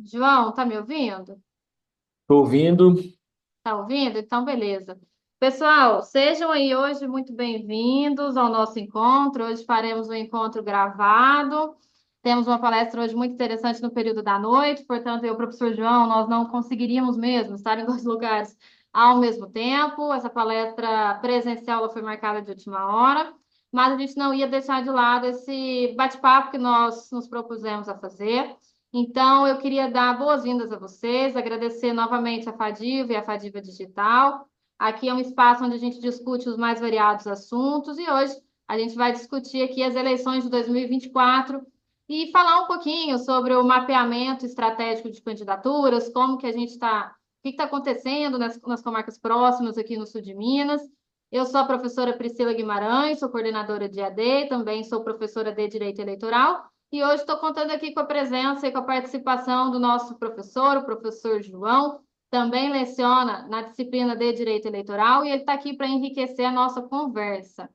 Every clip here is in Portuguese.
João, tá me ouvindo? Tô ouvindo. Tá ouvindo? Então, beleza. Pessoal, sejam aí hoje muito bem-vindos ao nosso encontro. Hoje faremos um encontro gravado. Temos uma palestra hoje muito interessante no período da noite, portanto, eu e o professor João, nós não conseguiríamos mesmo estar em dois lugares ao mesmo tempo. Essa palestra presencial ela foi marcada de última hora, mas a gente não ia deixar de lado esse bate-papo que nós nos propusemos a fazer. Então, eu queria dar boas-vindas a vocês, agradecer novamente a Fadiva e a Fadiva Digital. Aqui é um espaço onde a gente discute os mais variados assuntos e hoje a gente vai discutir aqui as eleições de 2024 e falar um pouquinho sobre o mapeamento estratégico de candidaturas, como que a gente está, o que está acontecendo nas comarcas próximas aqui no sul de Minas. Eu sou a professora Priscila Guimarães, sou coordenadora de AD, também sou professora de Direito Eleitoral. E hoje estou contando aqui com a presença e com a participação do nosso professor, o professor João, também leciona na disciplina de Direito Eleitoral e ele está aqui para enriquecer a nossa conversa.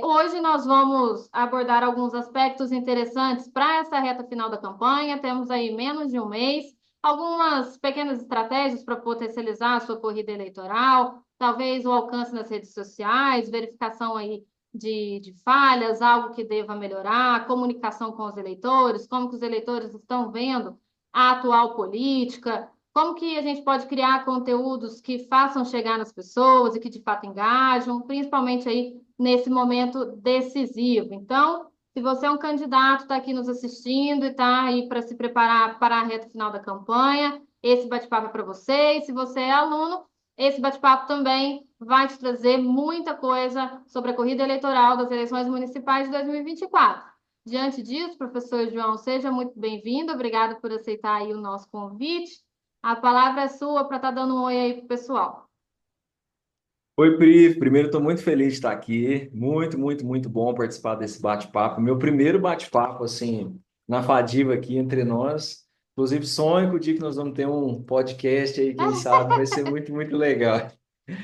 Hoje nós vamos abordar alguns aspectos interessantes para essa reta final da campanha. Temos aí menos de um mês, algumas pequenas estratégias para potencializar a sua corrida eleitoral, talvez o alcance nas redes sociais, verificação aí de falhas, algo que deva melhorar, comunicação com os eleitores, como que os eleitores estão vendo a atual política, como que a gente pode criar conteúdos que façam chegar nas pessoas e que de fato engajam, principalmente aí nesse momento decisivo. Então, se você é um candidato, está aqui nos assistindo e está aí para se preparar para a reta final da campanha, esse bate-papo é para você. E se você é aluno, esse bate-papo também vai te trazer muita coisa sobre a corrida eleitoral das eleições municipais de 2024. Diante disso, professor João, seja muito bem-vindo. Obrigada por aceitar aí o nosso convite. A palavra é sua para estar dando um oi aí para o pessoal. Oi, Pri. Primeiro, estou muito feliz de estar aqui. Muito, muito, muito bom participar desse bate-papo. Meu primeiro bate-papo, assim, na Fadiva aqui entre nós. Inclusive, sonho com o dia que nós vamos ter um podcast aí, quem sabe, vai ser muito, muito legal.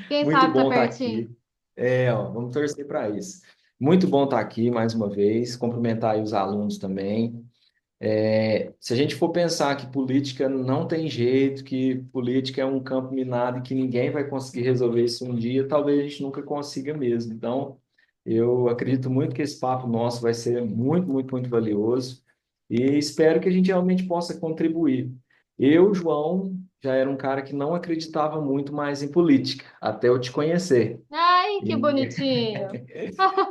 Quem Muito sabe tá bom estar pertinho. aqui. Ó, vamos torcer para isso. Muito bom estar aqui mais uma vez. Cumprimentar aí os alunos também. Se a gente for pensar que política não tem jeito, que política é um campo minado e que ninguém vai conseguir resolver isso um dia, talvez a gente nunca consiga mesmo. Então, eu acredito muito que esse papo nosso vai ser muito, muito, muito valioso e espero que a gente realmente possa contribuir. Eu, João, já era um cara que não acreditava muito mais em política, até eu te conhecer. Ai, que bonitinho.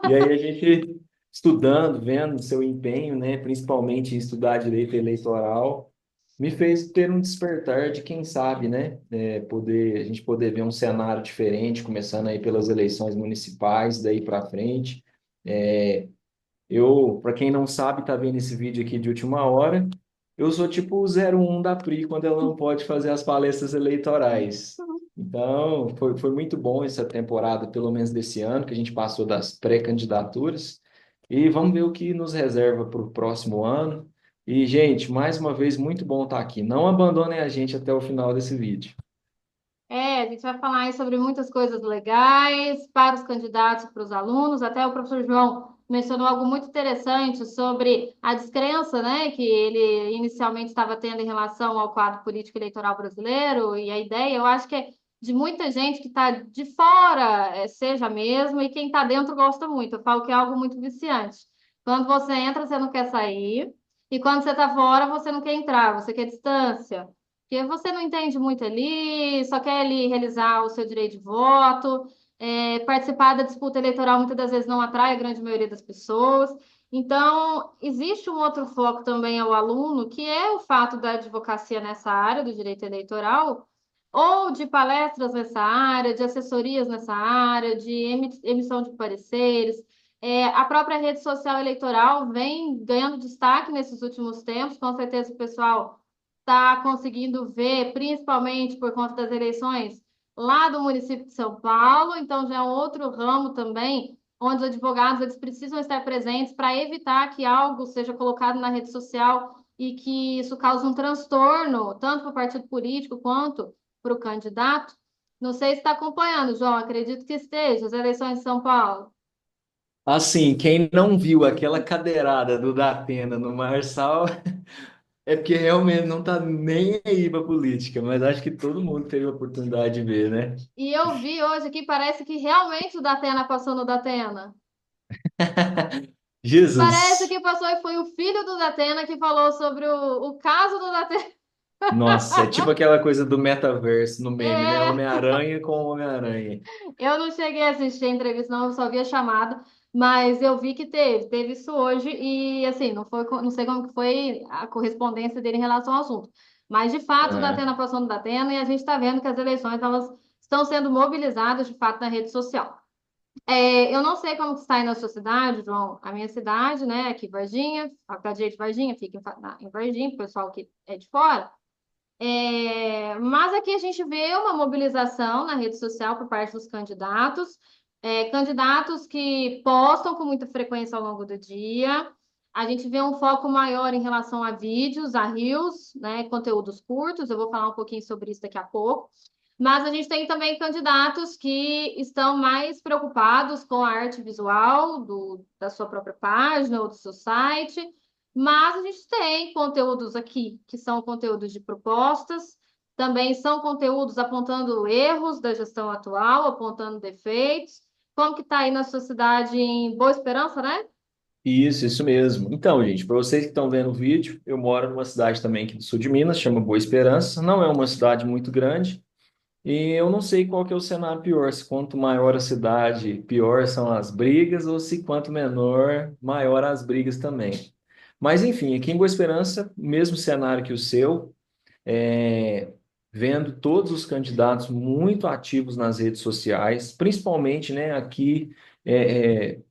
E aí a gente estudando, vendo seu empenho, né, principalmente em estudar direito eleitoral, me fez ter um despertar de quem sabe, né, a gente poder ver um cenário diferente, começando aí pelas eleições municipais, daí para frente. Para quem não sabe, tá vendo esse vídeo aqui de última hora, eu sou tipo o 01 da Pri quando ela não pode fazer as palestras eleitorais. Então, foi muito bom essa temporada, pelo menos desse ano, que a gente passou das pré-candidaturas. E vamos ver o que nos reserva para o próximo ano. E, gente, mais uma vez, muito bom estar aqui. Não abandonem a gente até o final desse vídeo. A gente vai falar aí sobre muitas coisas legais para os candidatos e para os alunos. Até o professor João mencionou algo muito interessante sobre a descrença, né, que ele inicialmente estava tendo em relação ao quadro político eleitoral brasileiro. E a ideia, eu acho que é de muita gente que está de fora, seja mesmo, e quem está dentro gosta muito. Eu falo que é algo muito viciante. Quando você entra, você não quer sair, e quando você está fora, você não quer entrar, você quer distância. Porque você não entende muito ali, só quer ali realizar o seu direito de voto, participar da disputa eleitoral muitas das vezes não atrai a grande maioria das pessoas. Então, existe um outro foco também ao aluno, que é o fato da advocacia nessa área do direito eleitoral, ou de palestras nessa área, de assessorias nessa área, de emissão de pareceres. A própria rede social eleitoral vem ganhando destaque nesses últimos tempos, com certeza o pessoal está conseguindo ver, principalmente por conta das eleições lá do município de São Paulo, então já é um outro ramo também, onde os advogados eles precisam estar presentes para evitar que algo seja colocado na rede social e que isso cause um transtorno, tanto para o partido político quanto para o candidato. Não sei se está acompanhando, João, acredito que esteja, as eleições de São Paulo. Assim, quem não viu aquela cadeirada do Datena no Marçal É porque realmente não tá nem aí pra política, mas acho que todo mundo teve a oportunidade de ver, né? E eu vi hoje aqui, parece que realmente o Datena passou no Datena. Parece Jesus! que passou e foi o filho do Datena que falou sobre o caso do Datena. Nossa, é tipo aquela coisa do metaverso no meme, né? É, Homem-Aranha com Homem-Aranha. eu não cheguei a assistir a entrevista, não, eu só vi a chamada, mas eu vi que teve isso hoje e assim, não foi, não sei como que foi a correspondência dele em relação ao assunto. Mas de fato, o Aham. Datena passou no Datena e a gente está vendo que as eleições elas estão sendo mobilizadas de fato na rede social. Eu não sei como que está aí na sua cidade, João. A minha cidade, né, aqui em Varginha, a cidade de Varginha fica em Varginha, o pessoal que é de fora. Mas aqui a gente vê uma mobilização na rede social por parte dos candidatos, candidatos que postam com muita frequência ao longo do dia. A gente vê um foco maior em relação a vídeos, a reels, né, conteúdos curtos. Eu vou falar um pouquinho sobre isso daqui a pouco. Mas a gente tem também candidatos que estão mais preocupados com a arte visual da sua própria página ou do seu site. Mas a gente tem conteúdos aqui que são conteúdos de propostas, também são conteúdos apontando erros da gestão atual, apontando defeitos. Como que está aí na sua cidade em Boa Esperança, né? Isso mesmo. Então, gente, para vocês que estão vendo o vídeo, eu moro numa cidade também aqui do sul de Minas, chama Boa Esperança. Não é uma cidade muito grande e eu não sei qual que é o cenário pior, se quanto maior a cidade, pior são as brigas, ou se quanto menor, maior as brigas também. Mas, enfim, aqui em Boa Esperança, mesmo cenário que o seu, é, vendo todos os candidatos muito ativos nas redes sociais, principalmente, né, aqui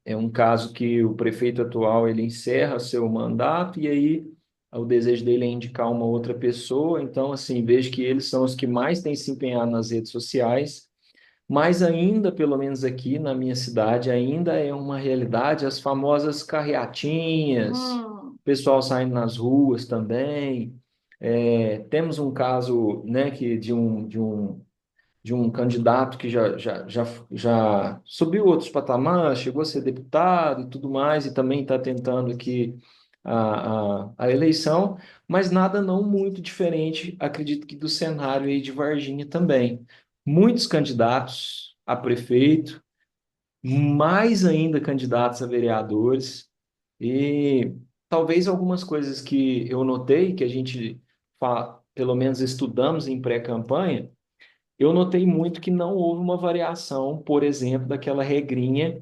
é um caso que o prefeito atual ele encerra seu mandato e aí o desejo dele é indicar uma outra pessoa, então assim, vejo que eles são os que mais têm se empenhado nas redes sociais, mas ainda, pelo menos aqui na minha cidade, ainda é uma realidade as famosas carreatinhas, Hum, pessoal saindo nas ruas também. Temos um caso, né, de um candidato que já subiu outros patamares, chegou a ser deputado e tudo mais, e também está tentando aqui a eleição, mas nada não muito diferente, acredito que do cenário aí de Varginha também. Muitos candidatos a prefeito, mais ainda candidatos a vereadores, e talvez algumas coisas que eu notei, que a gente, pelo menos estudamos em pré-campanha, eu notei muito que não houve uma variação, por exemplo, daquela regrinha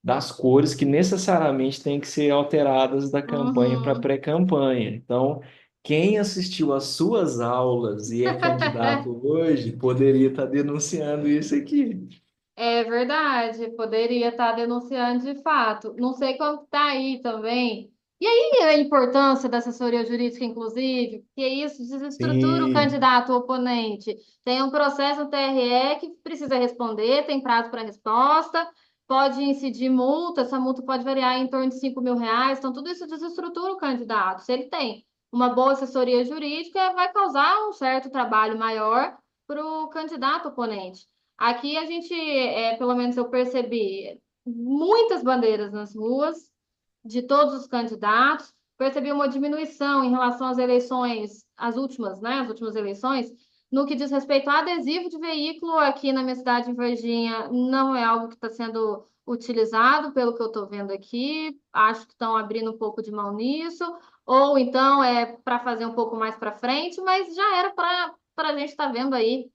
das cores que necessariamente têm que ser alteradas da campanha para uhum. pré-campanha. Então, quem assistiu às suas aulas e é candidato hoje poderia estar denunciando isso aqui. É verdade, poderia estar denunciando de fato. Não sei como está aí também. E aí a importância da assessoria jurídica, inclusive, porque isso desestrutura o Sim, candidato oponente. Tem um processo no TRE que precisa responder, tem prazo para resposta, pode incidir multa, essa multa pode variar em torno de R$ 5.000. Então, tudo isso desestrutura o candidato. Se ele tem uma boa assessoria jurídica, vai causar um certo trabalho maior para o candidato oponente. Aqui a gente, pelo menos eu percebi, muitas bandeiras nas ruas, de todos os candidatos. Percebi uma diminuição em relação às eleições, as últimas, né? As últimas eleições, no que diz respeito a adesivo de veículo aqui na minha cidade, em Varginha, não é algo que está sendo utilizado, pelo que eu estou vendo aqui. Acho que estão abrindo um pouco de mão nisso, ou então é para fazer um pouco mais para frente, mas já era para a gente estar vendo aí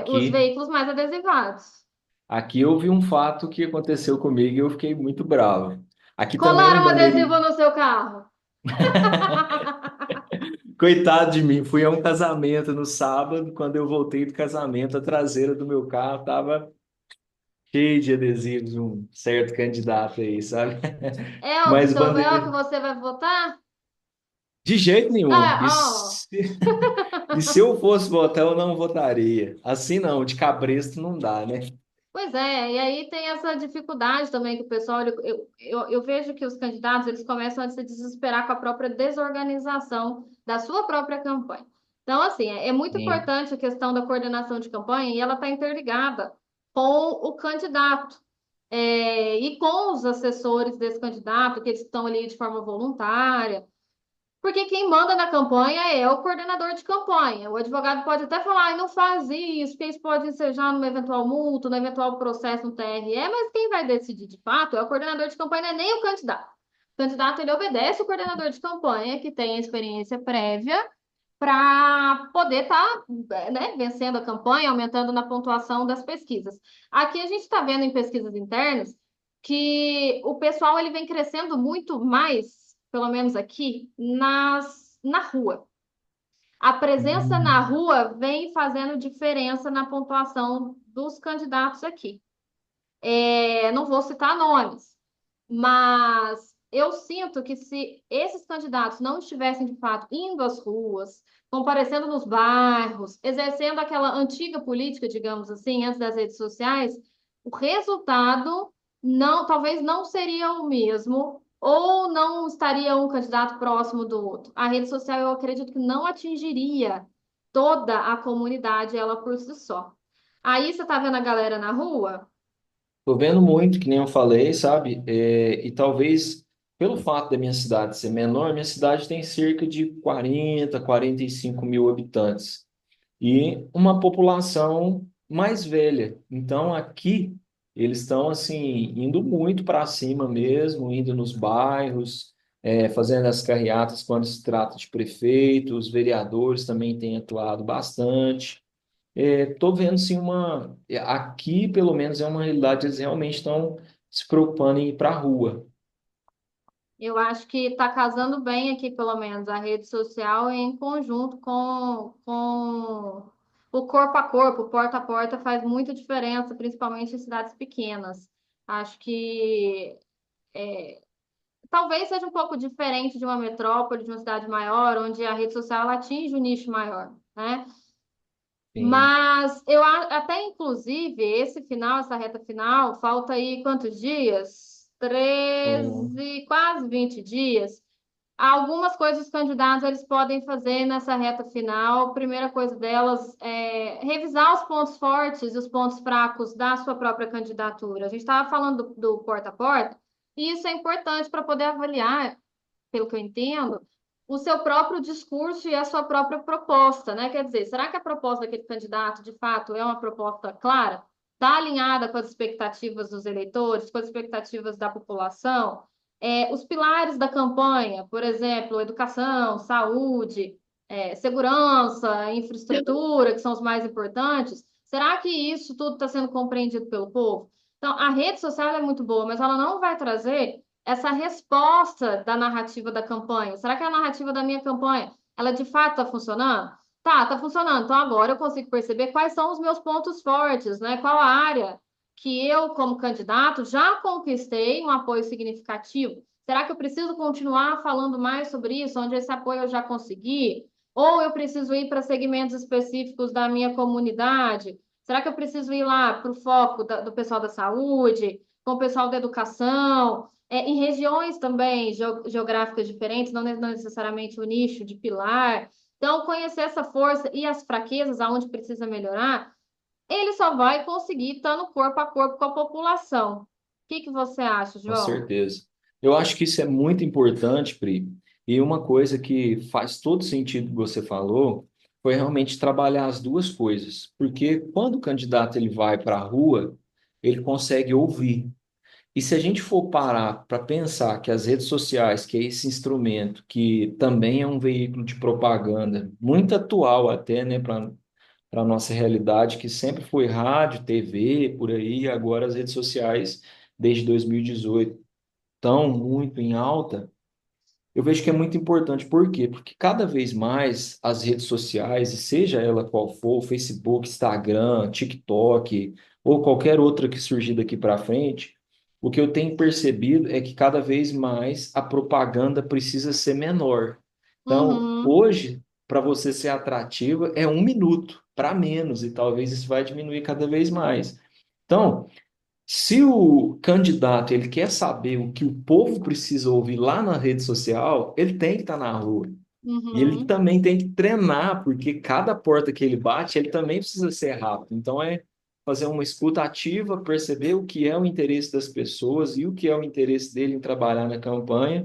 os aqui, veículos mais adesivados. aqui houve um fato que aconteceu comigo e eu fiquei muito bravo. Aqui também Colaram em um adesivo Bandeirinha. no seu carro. Coitado de mim, fui a um casamento no sábado. Quando eu voltei do casamento, a traseira do meu carro estava cheia de adesivos, de um certo candidato aí, sabe? Mas É o que bandeira, você vai votar? de jeito nenhum. Ah, ó. E se eu fosse votar, eu não votaria. Assim não, de cabresto não dá, né? Pois é, e aí tem essa dificuldade também que o pessoal, eu vejo que os candidatos, eles começam a se desesperar com a própria desorganização da sua própria campanha. Então, assim, é muito Sim. importante a questão da coordenação de campanha e ela está interligada com o candidato. E com os assessores desse candidato, que eles estão ali de forma voluntária. Porque quem manda na campanha é o coordenador de campanha. O advogado pode até falar, "Ai, não faz isso, porque isso pode ensejar numa eventual multa, num eventual processo no TRE, mas quem vai decidir de fato é o coordenador de campanha, não é nem o candidato. O candidato ele obedece o coordenador de campanha, que tem a experiência prévia, para poder estar, né, vencendo a campanha, aumentando na pontuação das pesquisas. Aqui a gente está vendo em pesquisas internas que o pessoal ele vem crescendo muito mais, pelo menos aqui, na rua. A presença na Hum. rua vem fazendo diferença na pontuação dos candidatos aqui. Não vou citar nomes, mas eu sinto que se esses candidatos não estivessem de fato indo às ruas, comparecendo nos bairros, exercendo aquela antiga política, digamos assim, antes das redes sociais, o resultado não, talvez não seria o mesmo, ou não estaria um candidato próximo do outro. A rede social, eu acredito que não atingiria toda a comunidade ela por si só. Aí você está vendo a galera na rua? Tô vendo muito, que nem eu falei, sabe? E talvez pelo fato da minha cidade ser menor, minha cidade tem cerca de 40, 45 mil habitantes e uma população mais velha. Então aqui eles estão assim indo muito para cima mesmo, indo nos bairros, fazendo as carreatas quando se trata de prefeito, os vereadores também têm atuado bastante. Estou vendo sim aqui pelo menos é uma realidade, eles realmente estão se preocupando em ir para a rua. Eu acho que está casando bem aqui, pelo menos, a rede social em conjunto com o corpo a corpo, porta a porta, faz muita diferença, principalmente em cidades pequenas. Acho que talvez seja um pouco diferente de uma metrópole, de uma cidade maior, onde a rede social ela atinge um nicho maior, né? Sim. Mas até inclusive esse final, essa reta final, falta aí quantos dias? Hum. 13, quase 20 dias. Algumas coisas os candidatos eles podem fazer nessa reta final. A primeira coisa delas é revisar os pontos fortes e os pontos fracos da sua própria candidatura. A gente estava falando do porta a porta, e isso é importante para poder avaliar, pelo que eu entendo, o seu próprio discurso e a sua própria proposta, né? Quer dizer, será que a proposta daquele candidato, de fato, é uma proposta clara? Está alinhada com as expectativas dos eleitores, com as expectativas da população? Os pilares da campanha, por exemplo, educação, saúde, segurança, infraestrutura, que são os mais importantes, será que isso tudo está sendo compreendido pelo povo? Então, a rede social é muito boa, mas ela não vai trazer essa resposta da narrativa da campanha. Será que a narrativa da minha campanha, ela de fato está funcionando? Tá funcionando. Então agora eu consigo perceber quais são os meus pontos fortes, né? Qual a área que eu, como candidato, já conquistei um apoio significativo. Será que eu preciso continuar falando mais sobre isso, onde esse apoio eu já consegui? Ou eu preciso ir para segmentos específicos da minha comunidade? Será que eu preciso ir lá para o foco do pessoal da saúde, com o pessoal da educação? Em regiões também geográficas diferentes, não necessariamente o nicho de pilar. Então, conhecer essa força e as fraquezas, aonde precisa melhorar, ele só vai conseguir estando corpo a corpo com a população. O que que você acha, Com João? certeza. Eu acho que isso é muito importante, Pri. E uma coisa que faz todo sentido que você falou foi realmente trabalhar as duas coisas. Porque quando o candidato ele vai para a rua, ele consegue ouvir. E se a gente for parar para pensar que as redes sociais, que é esse instrumento que também é um veículo de propaganda, muito atual até, né, para a nossa realidade, que sempre foi rádio, TV, por aí, agora as redes sociais, desde 2018 tão muito em alta, eu vejo que é muito importante. Por quê? Porque cada vez mais as redes sociais, e seja ela qual for, Facebook, Instagram, TikTok, ou qualquer outra que surgir daqui para frente, o que eu tenho percebido é que cada vez mais a propaganda precisa ser menor. Então, Uhum, hoje, para você ser atrativa, é 1 minuto para menos, e talvez isso vai diminuir cada vez mais. Então, se o candidato ele quer saber o que o povo precisa ouvir lá na rede social, ele tem que estar na rua. E ele uhum. também tem que treinar, porque cada porta que ele bate, ele também precisa ser rápido. Então é fazer uma escuta ativa, perceber o que é o interesse das pessoas e o que é o interesse dele em trabalhar na campanha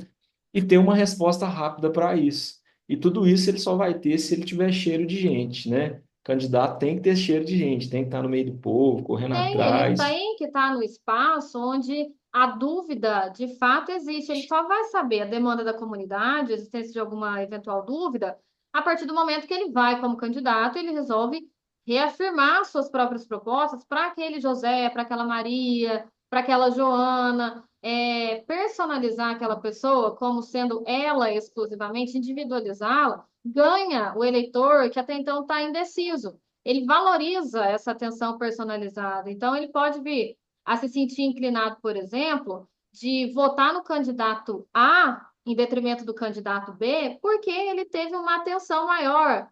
e ter uma resposta rápida para isso. E tudo isso ele só vai ter se ele tiver cheiro de gente, né? Candidato tem que ter cheiro de gente, tem que estar no meio do povo, correndo Ele atrás. tem que estar no espaço onde a dúvida de fato existe. Ele só vai saber a demanda da comunidade, a existência de alguma eventual dúvida, a partir do momento que ele vai como candidato, ele resolve reafirmar suas próprias propostas para aquele José, para aquela Maria, para aquela Joana, personalizar aquela pessoa como sendo ela exclusivamente, individualizá-la, ganha o eleitor que até então está indeciso. Ele valoriza essa atenção personalizada. Então, ele pode vir a se sentir inclinado, por exemplo, de votar no candidato A em detrimento do candidato B, porque ele teve uma atenção maior.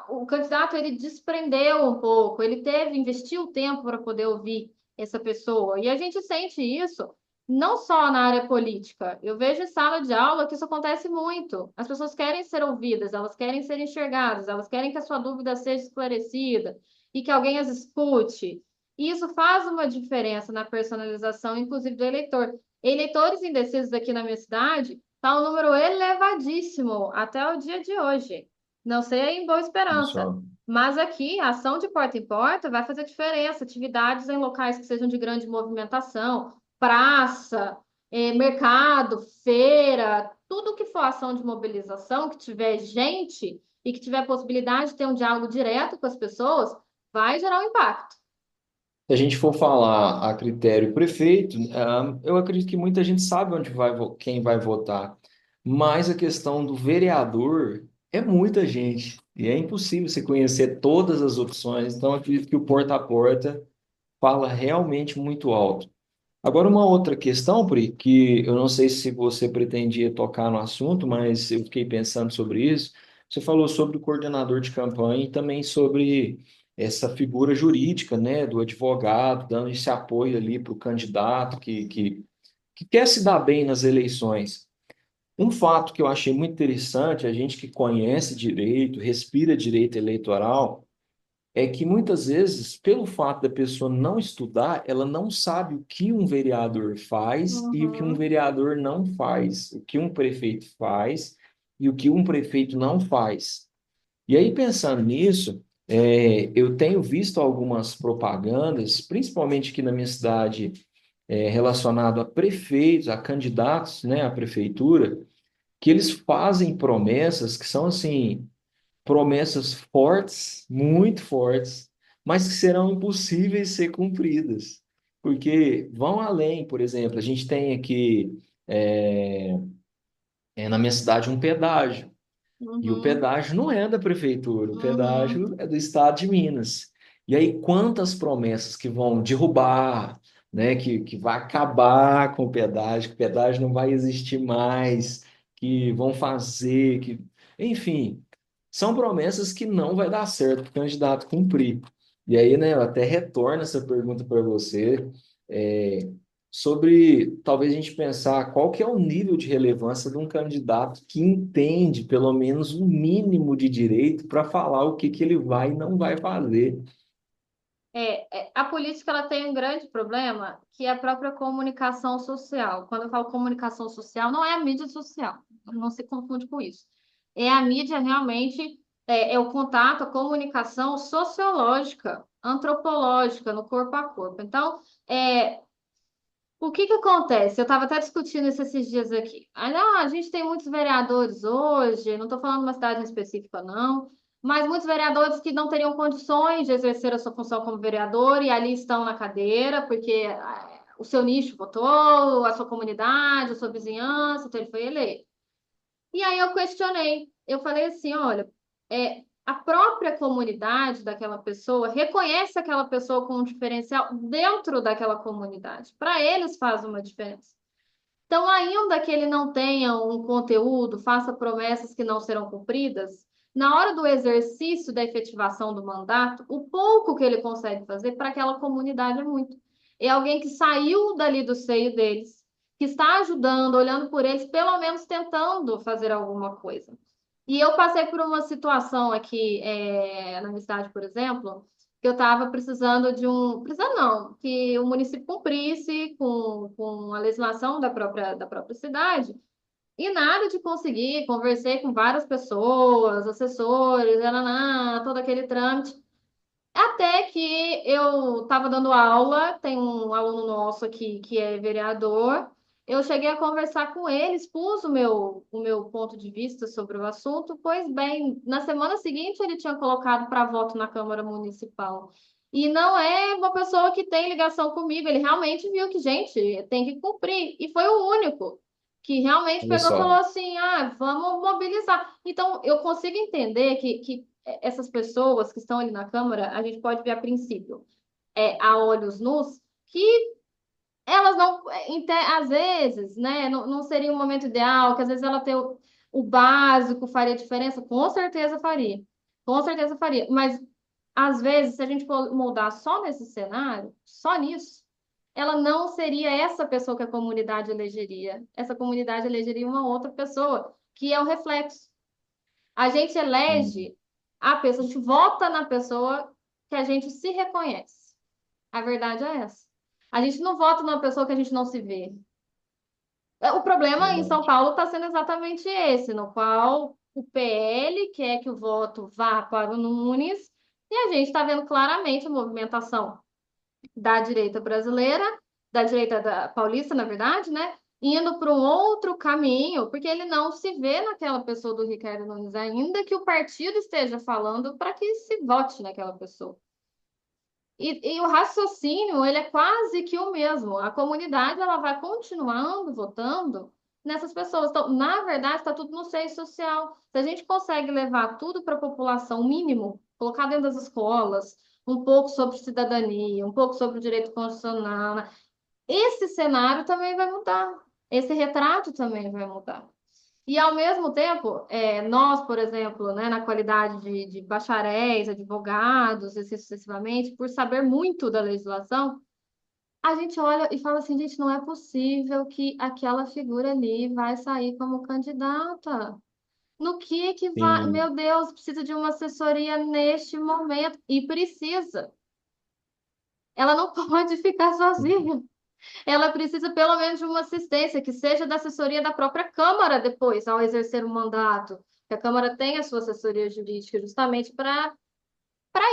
O candidato ele desprendeu um pouco, ele teve, investiu tempo para poder ouvir essa pessoa. E a gente sente isso não só na área política. Eu vejo em sala de aula que isso acontece muito. As pessoas querem ser ouvidas, elas querem ser enxergadas, elas querem que a sua dúvida seja esclarecida e que alguém as escute. E isso faz uma diferença na personalização, inclusive do eleitor. Eleitores indecisos aqui na minha cidade está um número elevadíssimo até o dia de hoje. Não sei aí em Boa Esperança, Só. mas aqui a ação de porta em porta vai fazer diferença. Atividades em locais que sejam de grande movimentação, praça, mercado, feira, tudo que for ação de mobilização, que tiver gente e que tiver possibilidade de ter um diálogo direto com as pessoas, vai gerar um impacto. Se a gente for falar a critério prefeito, eu acredito que muita gente sabe onde vai, quem vai votar, mas a questão do vereador é muita gente e é impossível você conhecer todas as opções. Então, eu acredito que o porta a porta fala realmente muito alto. Agora, uma outra questão, Pri, que eu não sei se você pretendia tocar no assunto, mas eu fiquei pensando sobre isso. Você falou sobre o coordenador de campanha e também sobre essa figura jurídica, né, do advogado, dando esse apoio ali para o candidato que quer se dar bem nas eleições. Um fato que eu achei muito interessante, a gente que conhece direito, respira direito eleitoral, é que muitas vezes, pelo fato da pessoa não estudar, ela não sabe o que um vereador faz e o que um Uhum. vereador não faz, o que um prefeito faz e o que um prefeito não faz. E aí, pensando nisso, eu tenho visto algumas propagandas, principalmente aqui na minha cidade, relacionado a prefeitos, a candidatos, né, à prefeitura, que eles fazem promessas que são assim promessas fortes, muito fortes, mas que serão impossíveis de ser cumpridas, porque vão além, por exemplo, a gente tem aqui na minha cidade um pedágio, e o Uhum. pedágio não é da prefeitura, o Uhum. pedágio é do estado de Minas. E aí, quantas promessas que vão derrubar, né, que vai acabar com o pedágio não vai existir mais, que vão fazer, que, enfim, são promessas que não vai dar certo para o candidato cumprir. E aí, né, eu até retorno essa pergunta para você, é, sobre talvez a gente pensar qual que é o nível de relevância de um candidato que entende pelo menos o mínimo de direito para falar o que que ele vai e não vai fazer. A política ela tem um grande problema, que é a própria comunicação social. Quando eu falo comunicação social, não é a mídia social, não se confunde com isso. É a mídia realmente, é o contato, a comunicação sociológica, antropológica, no corpo a corpo. Então, o que que acontece? Eu estava até discutindo isso esses dias aqui. A gente tem muitos vereadores hoje, não estou falando de uma cidade em específica, não, mas muitos vereadores que não teriam condições de exercer a sua função como vereador e ali estão na cadeira, porque o seu nicho votou, a sua comunidade, a sua vizinhança, então ele foi eleito. E aí eu questionei, eu falei assim, olha, a própria comunidade daquela pessoa reconhece aquela pessoa com um diferencial dentro daquela comunidade. Para eles faz uma diferença. Então, ainda que ele não tenha um conteúdo, faça promessas que não serão cumpridas, na hora do exercício da efetivação do mandato, o pouco que ele consegue fazer para aquela comunidade é muito. É alguém que saiu dali do seio deles, que está ajudando, olhando por eles, pelo menos tentando fazer alguma coisa. E eu passei por uma situação aqui, na minha cidade, por exemplo, que eu estava precisando de um. Precisando não, que o município cumprisse com a legislação da própria cidade E nada de conseguir, conversei com várias pessoas, assessores, todo aquele trâmite. Até que eu estava dando aula, tem um aluno nosso aqui que é vereador. Eu cheguei a conversar com ele, expus o meu ponto de vista sobre o assunto. Pois bem, na semana seguinte ele tinha colocado para voto na Câmara Municipal. E não é uma pessoa que tem ligação comigo, ele realmente viu que, gente, tem que cumprir. E foi o único que realmente Olha pegou e falou só. assim: ah, vamos mobilizar. Então, eu consigo entender que essas pessoas que estão ali na Câmara, a gente pode ver a princípio, a olhos nus, que elas não, às vezes, né, não seria um momento ideal, que às vezes ela ter o básico faria diferença, com certeza faria. Com certeza faria. Mas, às vezes, se a gente for moldar só nesse cenário, só nisso, ela não seria essa pessoa que a comunidade elegeria. Essa comunidade elegeria uma outra pessoa, que é o reflexo. A gente Hum. elege a pessoa, a gente vota na pessoa que a gente se reconhece. A verdade é essa. A gente não vota numa pessoa que a gente não se vê. O problema em São Verdade. Paulo está sendo exatamente esse, no qual o PL quer que o voto vá para o Nunes, e a gente está vendo claramente a movimentação da direita brasileira, da direita da paulista, na verdade, né? Indo para um outro caminho, porque ele não se vê naquela pessoa do Ricardo Nunes, ainda que o partido esteja falando para que se vote naquela pessoa. E o raciocínio, ele é quase que o mesmo. A comunidade, ela vai continuando votando nessas pessoas. Então, na verdade, está tudo no seio social. Se a gente consegue levar tudo para a população, o mínimo, colocar dentro das escolas, um pouco sobre cidadania, um pouco sobre o direito constitucional, né? Esse cenário também vai mudar. Esse retrato também vai mudar. E, ao mesmo tempo, nós, por exemplo, né, na qualidade de bacharéis, advogados, assim sucessivamente, por saber muito da legislação, a gente olha e fala assim, gente, não é possível que aquela figura ali vai sair como candidata. No que vai? Sim. Meu Deus, precisa de uma assessoria neste momento. E precisa. Ela não pode ficar sozinha. Ela precisa pelo menos de uma assistência, que seja da assessoria da própria Câmara depois, ao exercer o mandato. Que a Câmara tem a sua assessoria jurídica justamente para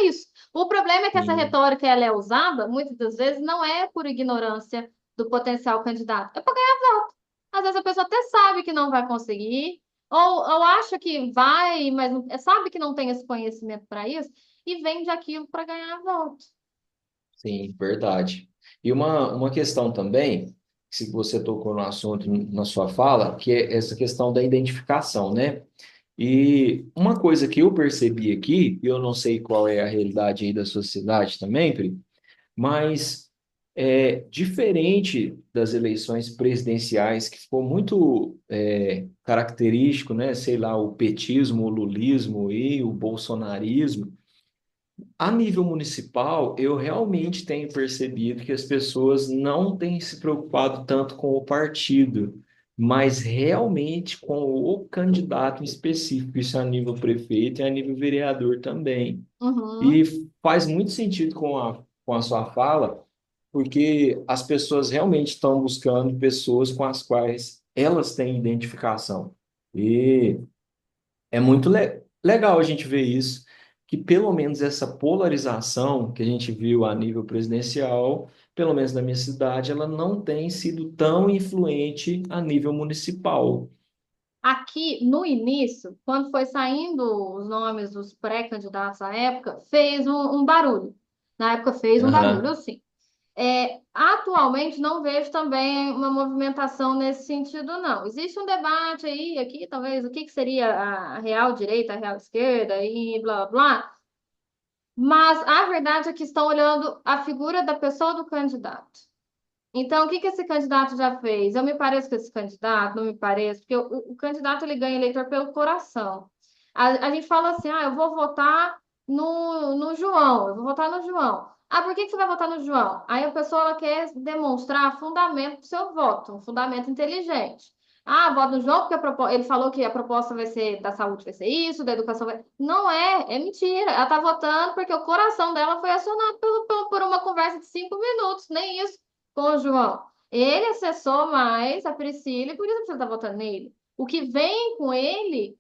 isso. O problema é que essa Sim. retórica ela é usada, muitas das vezes, não é por ignorância do potencial candidato, é para ganhar voto. Às vezes a pessoa até sabe que não vai conseguir, ou acha que vai, mas sabe que não tem esse conhecimento para isso, e vende aquilo para ganhar voto. Sim, verdade. E uma questão também, se você tocou no assunto na sua fala, que é essa questão da identificação, né? E uma coisa que eu percebi aqui, e eu não sei qual é a realidade aí da sociedade também, Pri, mas diferente das eleições presidenciais, que ficou muito característico, né? Sei lá, o petismo, o lulismo e o bolsonarismo. A nível municipal, eu realmente tenho percebido que as pessoas não têm se preocupado tanto com o partido, mas realmente com o candidato em específico, isso a nível prefeito e a nível vereador também. Uhum. E faz muito sentido com a sua fala, porque as pessoas realmente estão buscando pessoas com as quais elas têm identificação. E é muito legal a gente ver isso, que pelo menos essa polarização que a gente viu a nível presidencial, pelo menos na minha cidade, ela não tem sido tão influente a nível municipal. Aqui, no início, quando foi saindo os nomes dos pré-candidatos à época, fez um barulho. Na época fez um barulho, Aham, sim. Atualmente não vejo também uma movimentação nesse sentido, não. Existe um debate aí, aqui, talvez, o que que seria a real direita, a real esquerda e blá, blá. Mas a verdade é que estão olhando a figura da pessoa do candidato. Então, o que que esse candidato já fez? Eu me pareço com esse candidato? Não me pareço? Porque o candidato ele ganha eleitor pelo coração. A gente fala assim, eu vou votar no João, eu vou votar no João. Ah, por que que você vai votar no João? Aí a pessoa ela quer demonstrar fundamento do seu voto, um fundamento inteligente. Ah, voto no João porque ele falou que a proposta vai ser da saúde vai ser isso, da educação vai... Não é mentira. Ela está votando porque o coração dela foi acionado por uma conversa de 5 minutos, nem isso com o João. Ele acessou mais a Priscila e por isso a Priscila está votando nele. O que vem com ele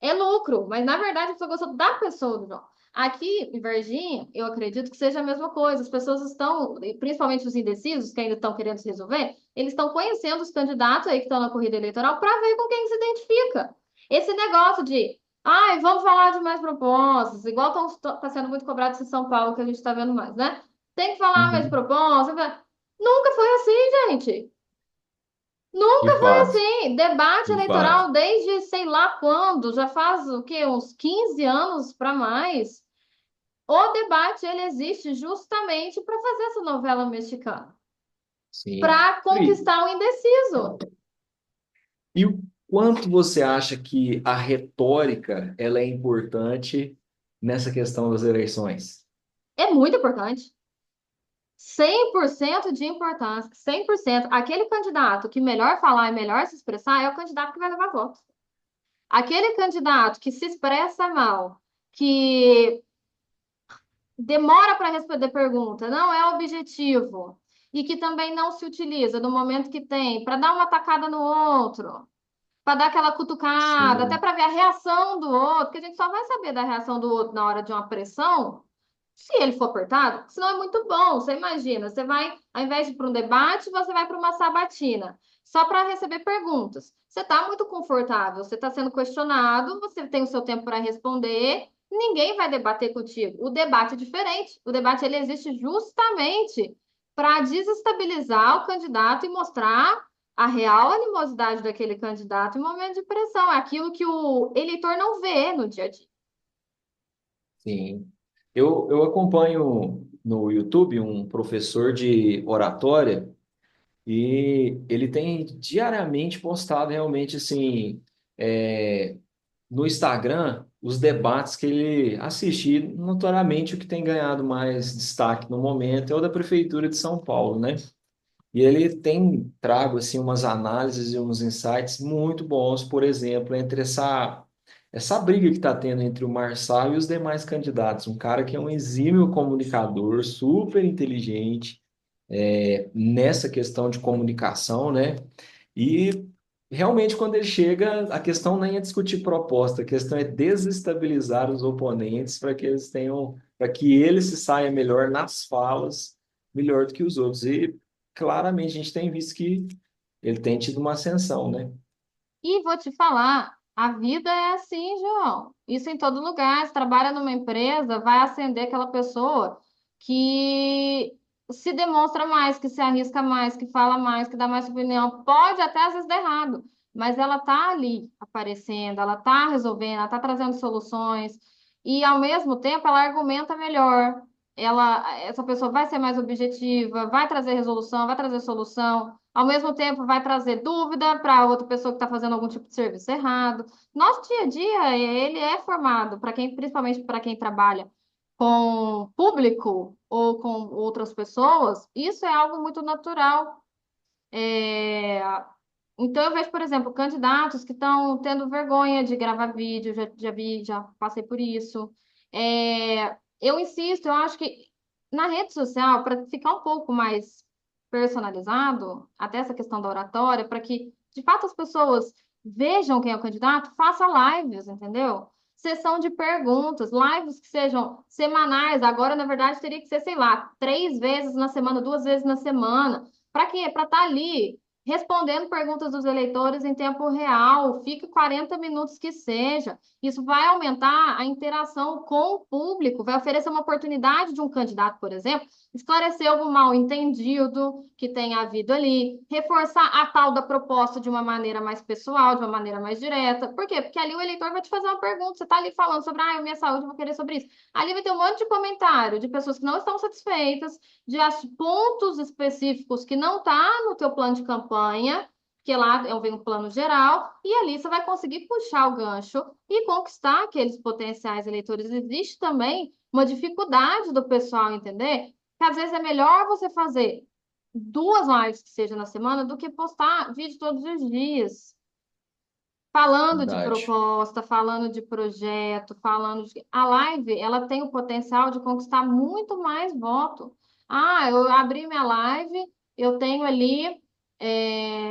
é lucro, mas na verdade a pessoa gostou da pessoa do João. Aqui em Varginha, eu acredito que seja a mesma coisa. As pessoas estão, principalmente os indecisos, que ainda estão querendo se resolver, eles estão conhecendo os candidatos aí que estão na corrida eleitoral para ver com quem se identifica. Esse negócio de, ai, vamos falar de mais propostas, igual está sendo muito cobrado em São Paulo, que a gente está vendo mais, né? Tem que falar mais de Uhum. propostas. Nunca foi assim, gente. De Nunca foi fato, assim. Debate de fato. eleitoral desde sei lá quando, já faz o quê? Uns 15 anos para mais. O debate ele existe justamente para fazer essa novela mexicana, Sim. para conquistar o indeciso. E o quanto você acha que a retórica ela é importante nessa questão das eleições? É muito importante. 100% de importância, 100%. Aquele candidato que melhor falar e melhor se expressar é o candidato que vai levar voto. Aquele candidato que se expressa mal, que demora para responder pergunta, não é objetivo, e que também não se utiliza no momento que tem para dar uma tacada no outro, para dar aquela cutucada, até Sim, para ver a reação do outro, porque a gente só vai saber da reação do outro na hora de uma pressão se ele for apertado, senão é muito bom. Você imagina, você vai, ao invés de ir para um debate, você vai para uma sabatina, só para receber perguntas. Você está muito confortável, você está sendo questionado, você tem o seu tempo para responder, ninguém vai debater contigo. O debate é diferente. O debate ele existe justamente para desestabilizar o candidato e mostrar a real animosidade daquele candidato em momento de pressão. É aquilo que o eleitor não vê no dia a dia. sim. Eu acompanho no YouTube um professor de oratória e ele tem diariamente postado realmente assim, é, no Instagram os debates que ele assiste. E, notoriamente, o que tem ganhado mais destaque no momento é o da Prefeitura de São Paulo, né? E ele tem trago assim umas análises e uns insights muito bons, por exemplo, entre essa briga que está tendo entre o Marçal e os demais candidatos. Um cara que é um exímio comunicador, super inteligente, nessa questão de comunicação, né? E realmente, quando ele chega, a questão nem é discutir proposta, a questão é desestabilizar os oponentes para que eles tenham, para que ele se saia melhor nas falas, melhor do que os outros. E claramente a gente tem visto que ele tem tido uma ascensão, né? E vou te falar, a vida é assim, João. Isso em todo lugar. Você trabalha numa empresa, vai acender aquela pessoa que se demonstra mais, que se arrisca mais, que fala mais, que dá mais opinião. Pode até às vezes dar errado, mas ela tá ali aparecendo, ela tá resolvendo, ela tá trazendo soluções e ao mesmo tempo ela argumenta melhor. Essa pessoa vai ser mais objetiva, vai trazer resolução, vai trazer solução. Ao mesmo tempo, vai trazer dúvida para outra pessoa que está fazendo algum tipo de serviço errado. Nosso dia a dia, ele é formado para quem, principalmente para quem trabalha com público ou com outras pessoas, isso é algo muito natural. É, Então, eu vejo, por exemplo, candidatos que estão tendo vergonha de gravar vídeo, já vi, já passei por isso. Eu insisto, eu acho que na rede social, para ficar um pouco mais personalizado, até essa questão da oratória, para que, de fato, as pessoas vejam quem é o candidato, faça lives, entendeu? Sessão de perguntas, lives que sejam semanais. Agora, na verdade, teria que ser, sei lá, 3 vezes na semana, 2 vezes na semana. Para quê? Para estar ali respondendo perguntas dos eleitores em tempo real, fique 40 minutos que seja. Isso vai aumentar a interação com o público, vai oferecer uma oportunidade de um candidato, por exemplo, esclarecer algum mal-entendido que tenha havido ali, reforçar a tal da proposta de uma maneira mais pessoal, de uma maneira mais direta. Por quê? Porque ali o eleitor vai te fazer uma pergunta, você está ali falando sobre, ah, minha saúde, vou querer sobre isso. Ali vai ter um monte de comentário de pessoas que não estão satisfeitas, de pontos específicos que não está no teu plano de campanha, que lá vem um plano geral, e ali você vai conseguir puxar o gancho e conquistar aqueles potenciais eleitores. Existe também uma dificuldade do pessoal entender que às vezes é melhor você fazer 2 lives que seja na semana do que postar vídeo todos os dias. Falando de Verdade. proposta, falando de projeto, falando de... A live, ela tem o potencial de conquistar muito mais voto. Ah, eu abri minha live, eu tenho ali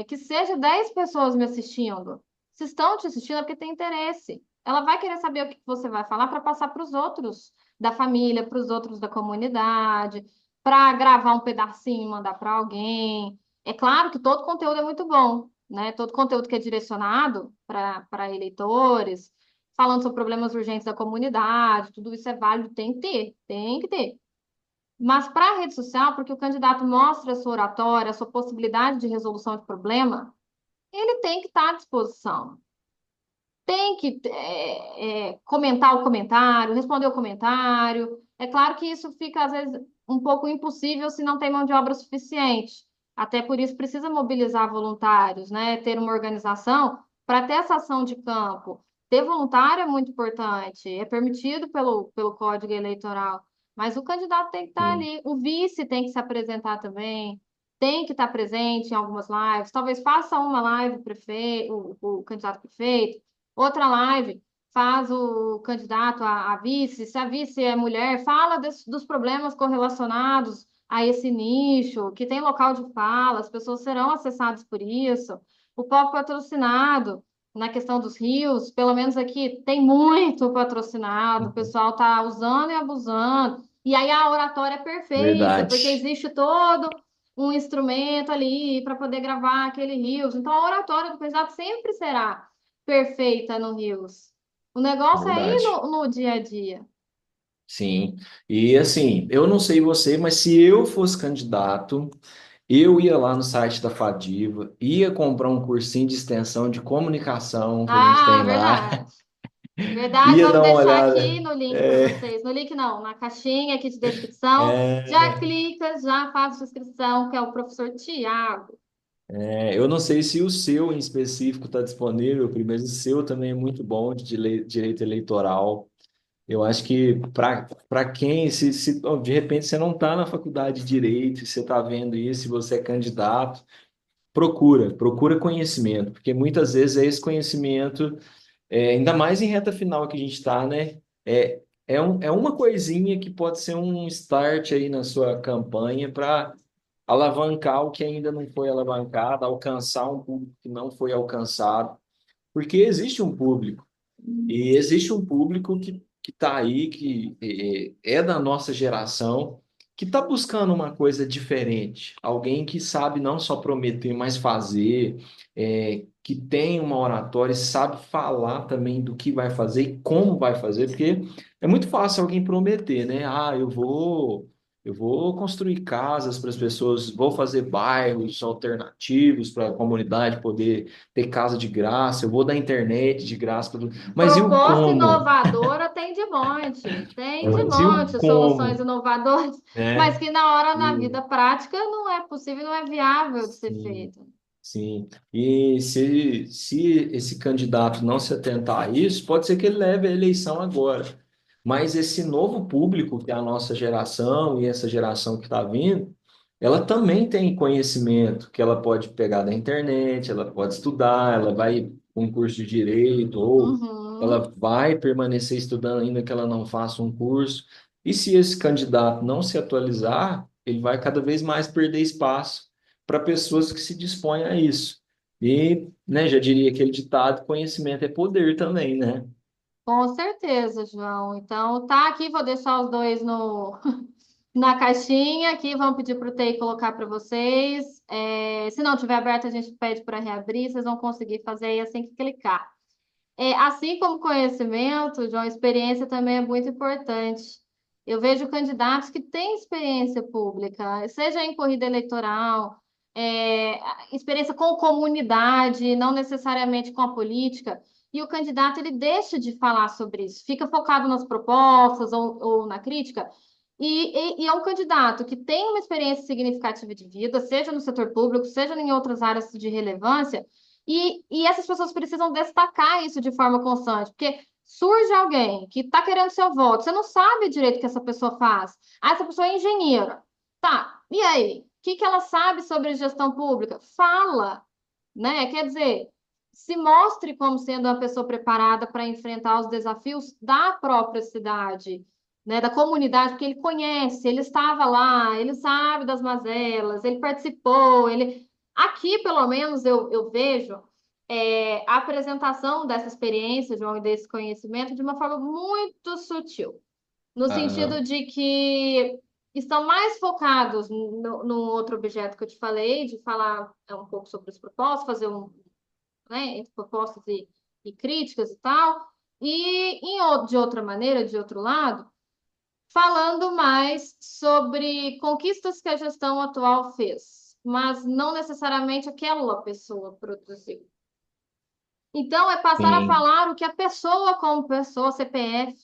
que seja 10 pessoas me assistindo. Se estão te assistindo é porque tem interesse. Ela vai querer saber o que você vai falar para passar para os outros da família, para os outros da comunidade, para gravar um pedacinho e mandar para alguém. É claro que todo conteúdo é muito bom, né? Todo conteúdo que é direcionado para eleitores, falando sobre problemas urgentes da comunidade, tudo isso é válido, tem que ter, tem que ter. Mas para a rede social, porque o candidato mostra a sua oratória, a sua possibilidade de resolução de problema, ele tem que estar à disposição. Tem que comentar o comentário, responder o comentário. É claro que isso fica, às vezes, um pouco impossível se não tem mão de obra suficiente. Até por isso precisa mobilizar voluntários, né? Ter uma organização para ter essa ação de campo. Ter voluntário é muito importante, é permitido pelo Código Eleitoral, mas o candidato tem que estar Sim, ali, o vice tem que se apresentar também, tem que estar presente em algumas lives, talvez faça uma live o candidato a prefeito, outra live faz o candidato a vice, se a vice é mulher, fala dos problemas correlacionados a esse nicho, que tem local de fala, as pessoas serão acessadas por isso. O próprio patrocinado, na questão dos rios, pelo menos aqui tem muito patrocinado, o pessoal está usando e abusando. E aí a oratória é perfeita, porque verdade, existe todo um instrumento ali para poder gravar aquele rios. Então a oratória do candidato sempre será perfeita no Rios. O negócio é ir verdade. no dia a dia. Sim. E assim, eu não sei você, mas se eu fosse candidato, eu ia lá no site da Fadiva, ia comprar um cursinho de extensão de comunicação que a gente Ah, tem lá, verdade. Verdade, ia vamos dar uma deixar aqui olhada. no link para É, vocês. No link não, na caixinha aqui de descrição. Já é, clica, já faz sua inscrição, que é o professor Tiago. eu não sei se o seu em específico está disponível, mas o seu também é muito bom de direito eleitoral. Eu acho que para quem, se ó, de repente você não está na faculdade de direito, e você está vendo isso, se você é candidato, procura conhecimento, porque muitas vezes é esse conhecimento, ainda mais em reta final que a gente está, né? É uma coisinha que pode ser um start aí na sua campanha para alavancar o que ainda não foi alavancado, alcançar um público que não foi alcançado, porque existe um público. E existe um público que está aí, que é da nossa geração, que está buscando uma coisa diferente. Alguém que sabe não só prometer, mas fazer, que tem uma oratória e sabe falar também do que vai fazer e como vai fazer, porque é muito fácil alguém prometer, né? Ah, eu vou construir casas para as pessoas, vou fazer bairros alternativos para a comunidade poder ter casa de graça, eu vou dar internet de graça para. Mas e o Proposta como? inovadora tem de Mas e o monte soluções como, inovadoras, mas né? que na hora, na E, vida prática, não é possível, não é viável de ser sim, feito. sim. E se esse candidato não se atentar a isso, pode ser que ele leve a eleição agora. Mas esse novo público, que é a nossa geração e essa geração que está vindo, ela também tem conhecimento que ela pode pegar da internet, ela pode estudar, ela vai para um curso de direito, ou Uhum. ela vai permanecer estudando ainda que ela não faça um curso. E se esse candidato não se atualizar, ele vai cada vez mais perder espaço para pessoas que se dispõem a isso. E, né, já diria aquele ditado, conhecimento é poder também, né? Com certeza, João. Então, tá aqui, vou deixar os dois no, na caixinha aqui, vamos pedir para o TI colocar para vocês. Se não tiver aberto, a gente pede para reabrir, vocês vão conseguir fazer aí assim que clicar. Assim como conhecimento, João, experiência também é muito importante. Eu vejo candidatos que têm experiência pública, seja em corrida eleitoral, é, experiência com comunidade, não necessariamente com a política, e o candidato ele deixa de falar sobre isso, fica focado nas propostas ou na crítica, e é um candidato que tem uma experiência significativa de vida, seja no setor público, seja em outras áreas de relevância, e essas pessoas precisam destacar isso de forma constante, porque surge alguém que está querendo seu voto, você não sabe direito o que essa pessoa faz. Ah, essa pessoa é engenheira. Tá, e aí? O que que ela sabe sobre gestão pública? Fala, né? Quer dizer, se mostre como sendo uma pessoa preparada para enfrentar os desafios da própria cidade, né? Da comunidade, porque ele conhece, ele estava lá, ele sabe das mazelas, ele participou, ele. Aqui, pelo menos, eu vejo. a apresentação dessa experiência, João, e desse conhecimento de uma forma muito sutil, no sentido Aham, de que estão mais focados no outro objeto que eu te falei, de falar um pouco sobre os propósitos, fazer né, entre propostas e críticas e tal, e de outra maneira, de outro lado, falando mais sobre conquistas que a gestão atual fez, mas não necessariamente aquela pessoa produziu. Então, é passar a sim, falar o que a pessoa, como pessoa, CPF,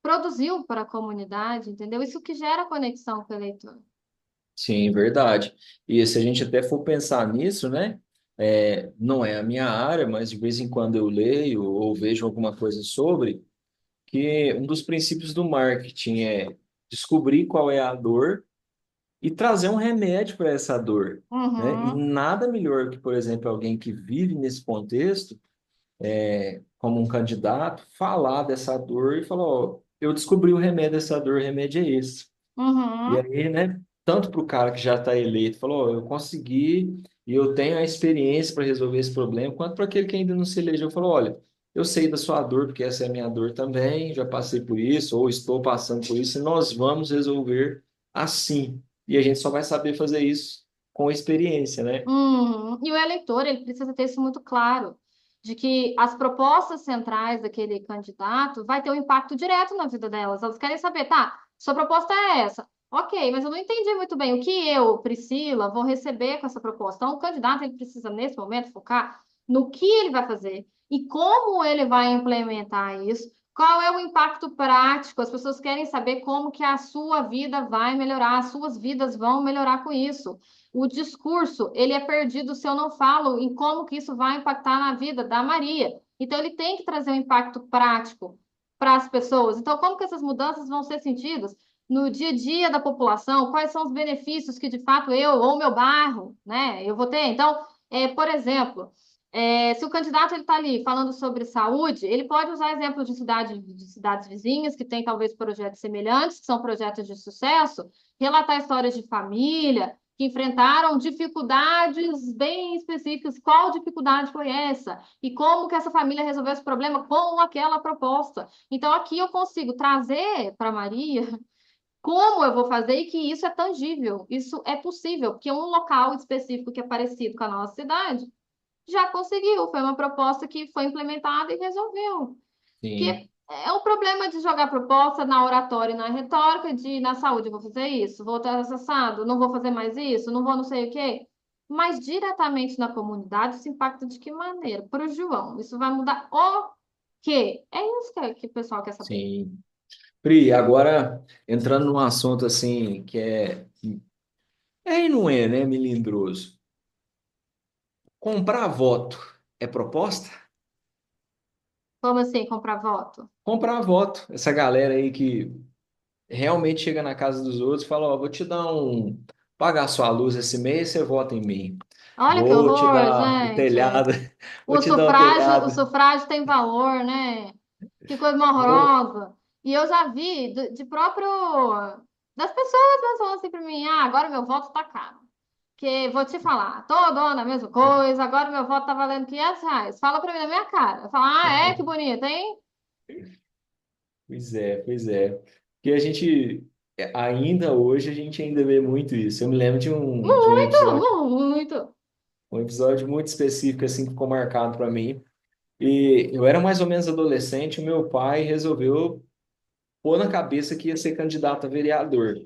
produziu para a comunidade, entendeu? Isso que gera conexão com o eleitor. sim, verdade. E se a gente até for pensar nisso, né? Não é a minha área, mas de vez em quando eu leio ou vejo alguma coisa sobre, que um dos princípios do marketing é descobrir qual é a dor e trazer um remédio para essa dor, né? E Uhum, nada melhor que, por exemplo, alguém que vive nesse contexto, como um candidato, falar dessa dor e falar, ó, eu descobri o remédio dessa dor, o remédio é esse. E uhum, aí, né, tanto para o cara que já está eleito, falou, ó, eu consegui e eu tenho a experiência para resolver esse problema, quanto para aquele que ainda não se elegeu, falou, olha, eu sei da sua dor, porque essa é a minha dor também, já passei por isso, ou estou passando por isso, e nós vamos resolver assim. E a gente só vai saber fazer isso com experiência, né? uhum. E o eleitor, ele precisa ter isso muito claro, de que as propostas centrais daquele candidato vai ter um impacto direto na vida delas. Elas querem saber, tá, sua proposta é essa. Ok, mas eu não entendi muito bem o que eu, Priscila, vou receber com essa proposta. Então, o candidato, ele precisa, nesse momento, focar no que ele vai fazer e como ele vai implementar isso. Qual é o impacto prático? As pessoas querem saber como que a sua vida vai melhorar, as suas vidas vão melhorar com isso. O discurso, ele é perdido se eu não falo em como que isso vai impactar na vida da Maria. Então, ele tem que trazer um impacto prático para as pessoas. Então, como que essas mudanças vão ser sentidas no dia a dia da população? Quais são os benefícios que, de fato, eu ou meu bairro, né, eu vou ter? Então, por exemplo, se o candidato ele está ali falando sobre saúde, ele pode usar exemplos de cidades vizinhas que têm talvez projetos semelhantes, que são projetos de sucesso, relatar histórias de família, que enfrentaram dificuldades bem específicas. Qual dificuldade foi essa? E como que essa família resolveu esse problema com aquela proposta? Então, aqui eu consigo trazer para Maria como eu vou fazer e que isso é tangível, isso é possível, porque um local específico que é parecido com a nossa cidade já conseguiu, foi uma proposta que foi implementada e resolveu. Sim, Porque é o problema de jogar proposta na oratória e na retórica, de na saúde eu vou fazer isso, vou estar acessado, não vou fazer mais isso, não vou não sei o quê. Mas diretamente na comunidade, isso impacta de que maneira? Para o João, isso vai mudar o quê? É isso que o pessoal quer saber. sim. Pri, agora entrando num assunto assim que é e não é, né, melindroso. Comprar voto é proposta? Como assim, comprar voto? Comprar voto. Essa galera aí que realmente chega na casa dos outros e fala, ó, vou te dar pagar sua luz esse mês, você vota em mim. Olha que Vou te horror, dar o gente. telhado, vou te dar o O telhado. sufrágio tem valor, né? Que coisa Vou... horrorosa. E eu já vi de próprio das pessoas mesmo falando assim para mim, agora meu voto tá caro. Que vou te falar, todo ano a mesma coisa, agora meu voto tá valendo R$ 500. Fala para mim na minha cara. Eu falo, que bonito, hein? Pois é, pois é. Porque a gente, ainda hoje, a gente ainda vê muito isso. Eu me lembro Muito, muito. um episódio muito específico, assim, que ficou marcado para mim. E eu era mais ou menos adolescente, o meu pai resolveu pôr na cabeça que ia ser candidato a vereador.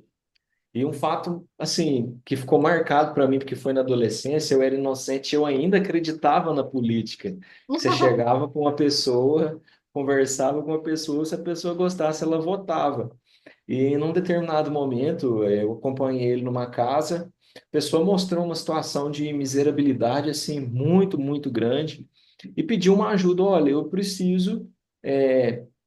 E um fato, assim, que ficou marcado para mim, porque foi na adolescência, eu era inocente, eu ainda acreditava na política. Que você chegava com uma pessoa, conversava com uma pessoa, se a pessoa gostasse, ela votava. E num determinado momento, eu acompanhei ele numa casa, a pessoa mostrou uma situação de miserabilidade, assim, muito, muito grande, e pediu uma ajuda. Olha, eu preciso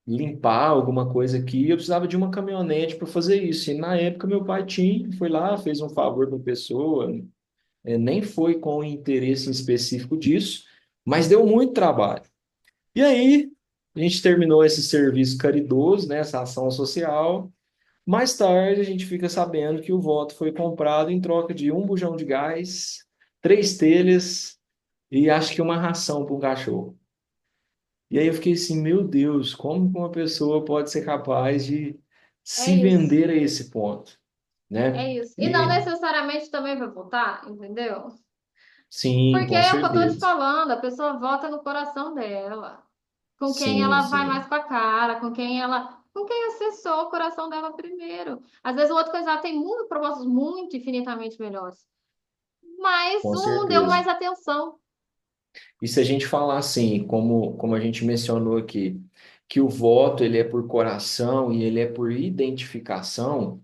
limpar alguma coisa aqui, eu precisava de uma caminhonete para fazer isso. E na época, meu pai tinha, foi lá, fez um favor para a pessoa, nem foi com interesse em específico disso, mas deu muito trabalho. E aí, a gente terminou esse serviço caridoso, né, essa ação social. Mais tarde, a gente fica sabendo que o voto foi comprado em troca de um bujão de gás, três telhas e acho que uma ração para um cachorro. E aí eu fiquei assim, meu Deus, como que uma pessoa pode ser capaz de É se isso, vender a esse ponto, né? é isso. E não E necessariamente também vai votar, entendeu? sim, Porque com é o que eu tô te certeza. falando, a pessoa vota no coração dela, com quem Sim, ela vai mais sim, com a cara, com quem acessou o coração dela primeiro. Às vezes o outro candidato tem muito, propostas muito infinitamente melhores, mas com um deu certeza. mais atenção. E se a gente falar assim, como a gente mencionou aqui, que o voto ele é por coração e ele é por identificação,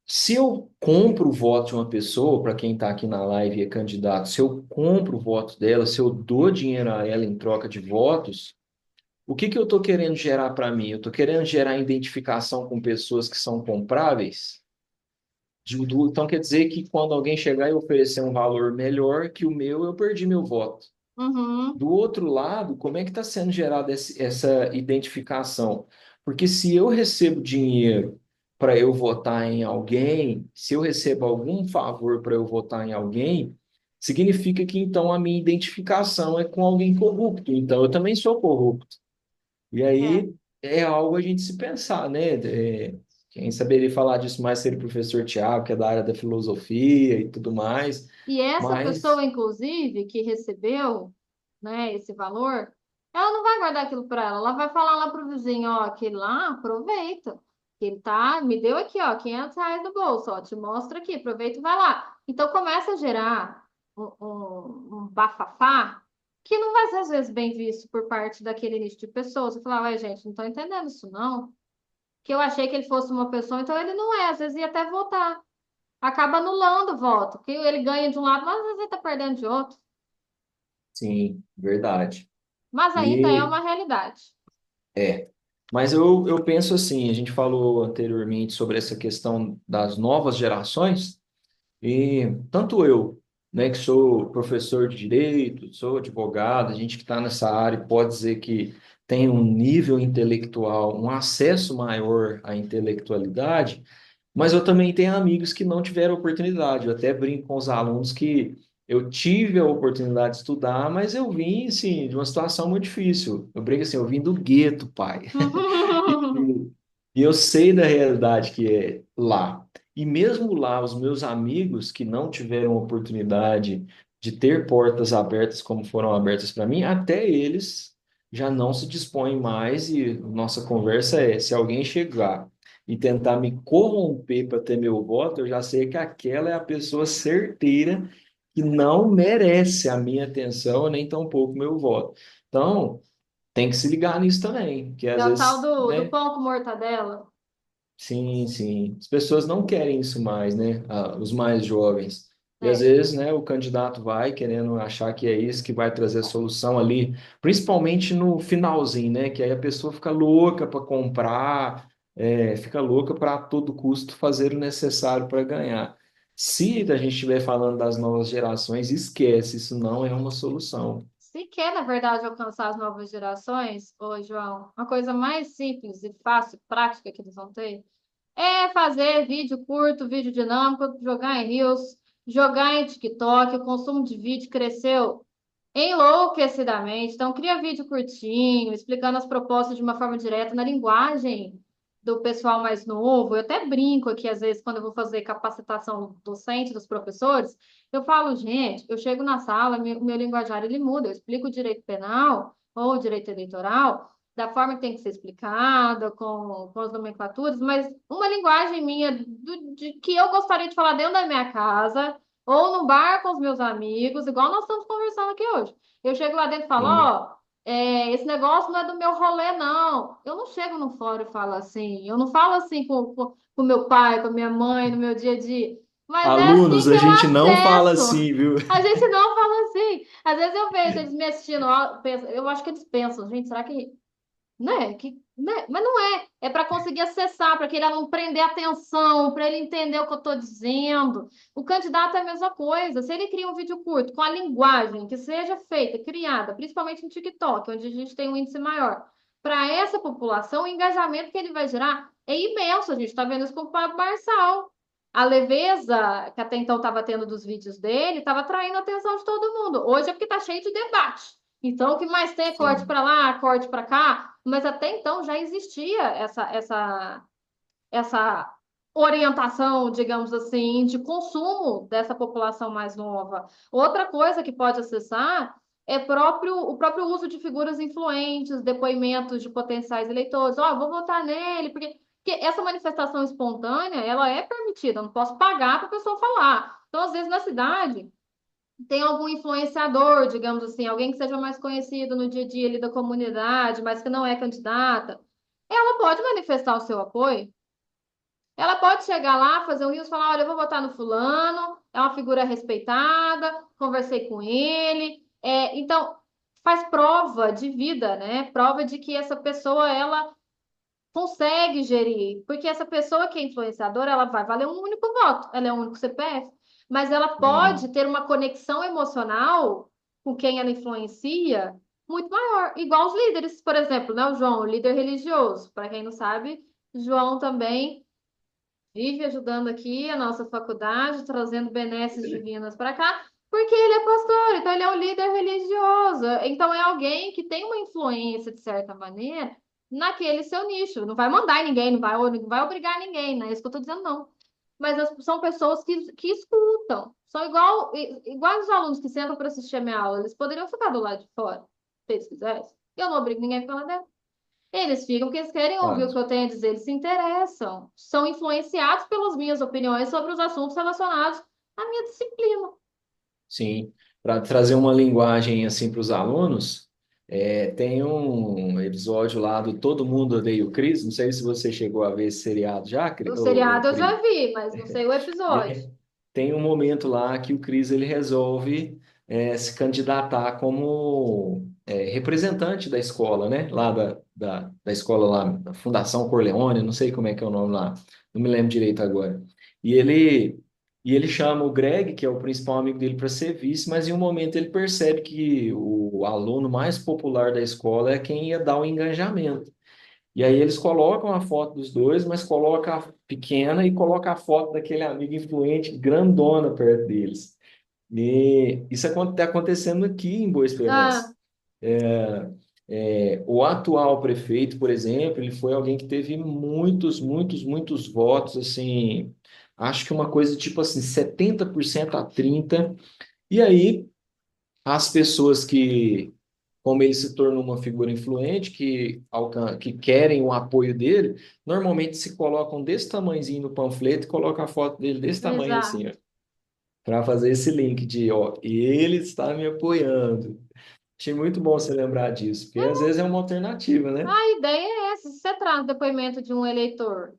se eu compro o voto de uma pessoa, para quem está aqui na live e é candidato, se eu compro o voto dela, se eu dou dinheiro a ela em troca de votos, o que que eu estou querendo gerar para mim? Eu estou querendo gerar identificação com pessoas que são compráveis? Então quer dizer que quando alguém chegar e oferecer um valor melhor que o meu, eu perdi meu voto. Uhum, Do outro lado, como é que está sendo gerada essa identificação? Porque se eu recebo dinheiro para eu votar em alguém, se eu recebo algum favor para eu votar em alguém, significa que então a minha identificação é com alguém corrupto. Então eu também sou corrupto. E é. aí é algo a gente se pensar, né? Quem saberia falar disso mais seria o professor Tiago, que é da área da filosofia e tudo mais. E essa Mas, pessoa, inclusive, que recebeu, né, esse valor, ela não vai guardar aquilo para ela, ela vai falar lá pro vizinho, ó, aquele lá, aproveita, que ele tá, me deu aqui, ó, R$ 500 no bolso, ó, te mostra aqui, aproveita e vai lá. Então começa a gerar um bafafá que não vai ser às vezes bem visto por parte daquele nicho de pessoas. Você fala, ué, gente, não tô entendendo isso não, que eu achei que ele fosse uma pessoa, então ele não é, às vezes ia até votar acaba anulando o voto, que ele ganha de um lado, mas às vezes ele está perdendo de outro. sim, verdade. Mas ainda é E uma realidade. é, mas eu penso assim, a gente falou anteriormente sobre essa questão das novas gerações, e tanto eu, né, que sou professor de direito, sou advogado, a gente que está nessa área pode dizer que tem um nível intelectual, um acesso maior à intelectualidade, mas eu também tenho amigos que não tiveram oportunidade. Eu até brinco com os alunos que eu tive a oportunidade de estudar, mas eu vim, assim, de uma situação muito difícil. Eu brinco assim, eu vim do gueto, pai. E, e eu sei da realidade que é lá. E mesmo lá, os meus amigos que não tiveram oportunidade de ter portas abertas como foram abertas para mim, até eles já não se dispõem mais. E nossa conversa é: se alguém chegar e tentar me corromper para ter meu voto, eu já sei que aquela é a pessoa certeira que não merece a minha atenção, nem tampouco meu voto. Então, tem que se ligar nisso também, que É às o tal vezes, do né? pão com mortadela. Sim, sim. As pessoas não querem isso mais, né? Os mais jovens. E às É. vezes, né, o candidato vai querendo achar que é isso que vai trazer a solução ali, principalmente no finalzinho, né? Que aí a pessoa fica louca para comprar, fica louca para a todo custo fazer o necessário para ganhar. Se a gente estiver falando das novas gerações, esquece, isso não é uma solução. Se quer, na verdade, alcançar as novas gerações, ô João, uma coisa mais simples e fácil, prática que eles vão ter, é fazer vídeo curto, vídeo dinâmico, jogar em Reels, jogar em TikTok. O consumo de vídeo cresceu enlouquecidamente. Então, cria vídeo curtinho, explicando as propostas de uma forma direta, na linguagem do pessoal mais novo. Eu até brinco aqui, às vezes, quando eu vou fazer capacitação docente dos professores, eu falo, gente, eu chego na sala, meu linguajar ele muda, eu explico o direito penal ou o direito eleitoral da forma que tem que ser explicada, com as nomenclaturas, mas uma linguagem minha de que eu gostaria de falar dentro da minha casa, ou no bar com os meus amigos, igual nós estamos conversando aqui hoje. Eu chego lá dentro e falo, Sim. ó, esse negócio não é do meu rolê, não. Eu não chego no fórum e falo assim. Eu não falo assim com meu pai, com minha mãe, no meu dia a dia. Mas é assim Alunos, que a eu gente não fala acesso. assim, viu? A gente não fala assim. Às vezes eu vejo eles me assistindo, ó, eu acho que eles pensam, gente, será que né? Né? Mas não é. É para conseguir acessar, para que ele não prender atenção, para ele entender o que eu estou dizendo. O candidato é a mesma coisa. Se ele cria um vídeo curto com a linguagem que seja feita, criada, principalmente no TikTok, onde a gente tem um índice maior, para essa população, o engajamento que ele vai gerar é imenso. A gente está vendo isso com o Pablo Marçal. A leveza que até então estava tendo dos vídeos dele estava atraindo a atenção de todo mundo. Hoje é porque está cheio de debate. Então, o que mais tem é corte Sim. para lá, corte para cá, mas até então já existia essa orientação, digamos assim, de consumo dessa população mais nova. Outra coisa que pode acessar é o próprio uso de figuras influentes, depoimentos de potenciais eleitores. Ó, vou votar nele, porque essa manifestação espontânea, ela é permitida, eu não posso pagar para a pessoa falar. Então, às vezes, na cidade, tem algum influenciador, digamos assim, alguém que seja mais conhecido no dia a dia ali da comunidade, mas que não é candidata, ela pode manifestar o seu apoio. Ela pode chegar lá, fazer um rios e falar: olha, eu vou votar no fulano, é uma figura respeitada, conversei com ele. Então, faz prova de vida, né? Prova de que essa pessoa, ela consegue gerir. Porque essa pessoa que é influenciadora, ela vai valer um único voto, ela é um único CPF. Mas ela pode Sim. ter uma conexão emocional com quem ela influencia muito maior. Igual os líderes, por exemplo, né? O João, o líder religioso. Para quem não sabe, João também vive ajudando aqui a nossa faculdade, trazendo benesses divinas para cá, porque ele é pastor, então ele é um líder religioso. Então é alguém que tem uma influência, de certa maneira, naquele seu nicho. Não vai mandar em ninguém, não vai obrigar ninguém, não é isso que eu estou dizendo, não. Mas são pessoas que escutam. São igual os alunos que sentam para assistir a minha aula. Eles poderiam ficar do lado de fora, se eles quisessem. Eu não obrigo ninguém a ficar lá dentro. Eles ficam porque eles querem ouvir o que Fato. eu tenho a dizer, eles se interessam, são influenciados pelas minhas opiniões sobre os assuntos relacionados à minha disciplina. Sim, para trazer uma linguagem assim para os alunos, tem um episódio lá do Todo Mundo Odeia o Chris. Não sei se você chegou a ver esse seriado já, O ô seriado eu Cris. já vi, mas não sei o E episódio. aí tem um momento lá que o Chris ele resolve se candidatar como representante da escola, né? Lá da escola lá, da Fundação Corleone, não sei como é que é o nome lá, não me lembro direito agora. E ele e ele chama o Greg, que é o principal amigo dele, para ser vice, mas em um momento ele percebe que o aluno mais popular da escola é quem ia dar o engajamento. E aí eles colocam a foto dos dois, mas coloca a pequena e coloca a foto daquele amigo influente grandona perto deles. E isso está acontecendo aqui em Boa Esperança. Ah, O atual prefeito, por exemplo, ele foi alguém que teve muitos, muitos, muitos votos, assim, acho que uma coisa tipo assim, 70% a 30%. E aí as pessoas que, como ele se tornou uma figura influente, que querem o apoio dele, normalmente se colocam desse tamanhozinho no panfleto e colocam a foto dele desse tamanho assim, exato. para fazer esse link de, ó, ele está me apoiando. Achei muito bom você lembrar disso, porque às vezes é uma alternativa, né? A ideia é essa. Se você traz o depoimento de um eleitor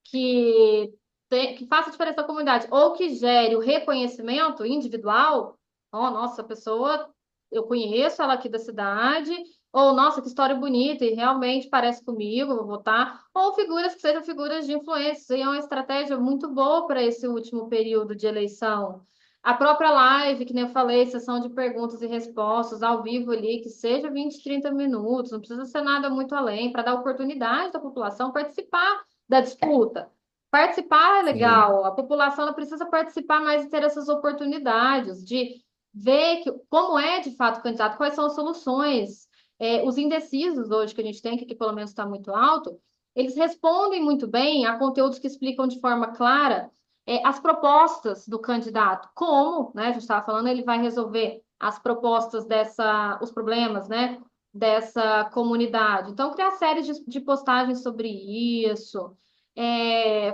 que, que faça diferença na comunidade ou que gere o reconhecimento individual, ó, nossa, a pessoa, eu conheço ela aqui da cidade, ou nossa, que história bonita e realmente parece comigo, vou votar, ou figuras que sejam figuras de influência. Isso aí é uma estratégia muito boa para esse último período de eleição. A própria live, que nem eu falei, sessão de perguntas e respostas ao vivo ali, que seja 20, 30 minutos, não precisa ser nada muito além, para dar oportunidade da população participar da disputa. Participar é Sim, legal, a população ela precisa participar mais e ter essas oportunidades de ver como é de fato o candidato, quais são as soluções. Os indecisos hoje que a gente tem, que aqui pelo menos está muito alto, eles respondem muito bem a conteúdos que explicam de forma clara as propostas do candidato. Como, né, a gente estava falando, ele vai resolver as propostas os problemas, né, dessa comunidade. Então, criar séries de postagens sobre isso,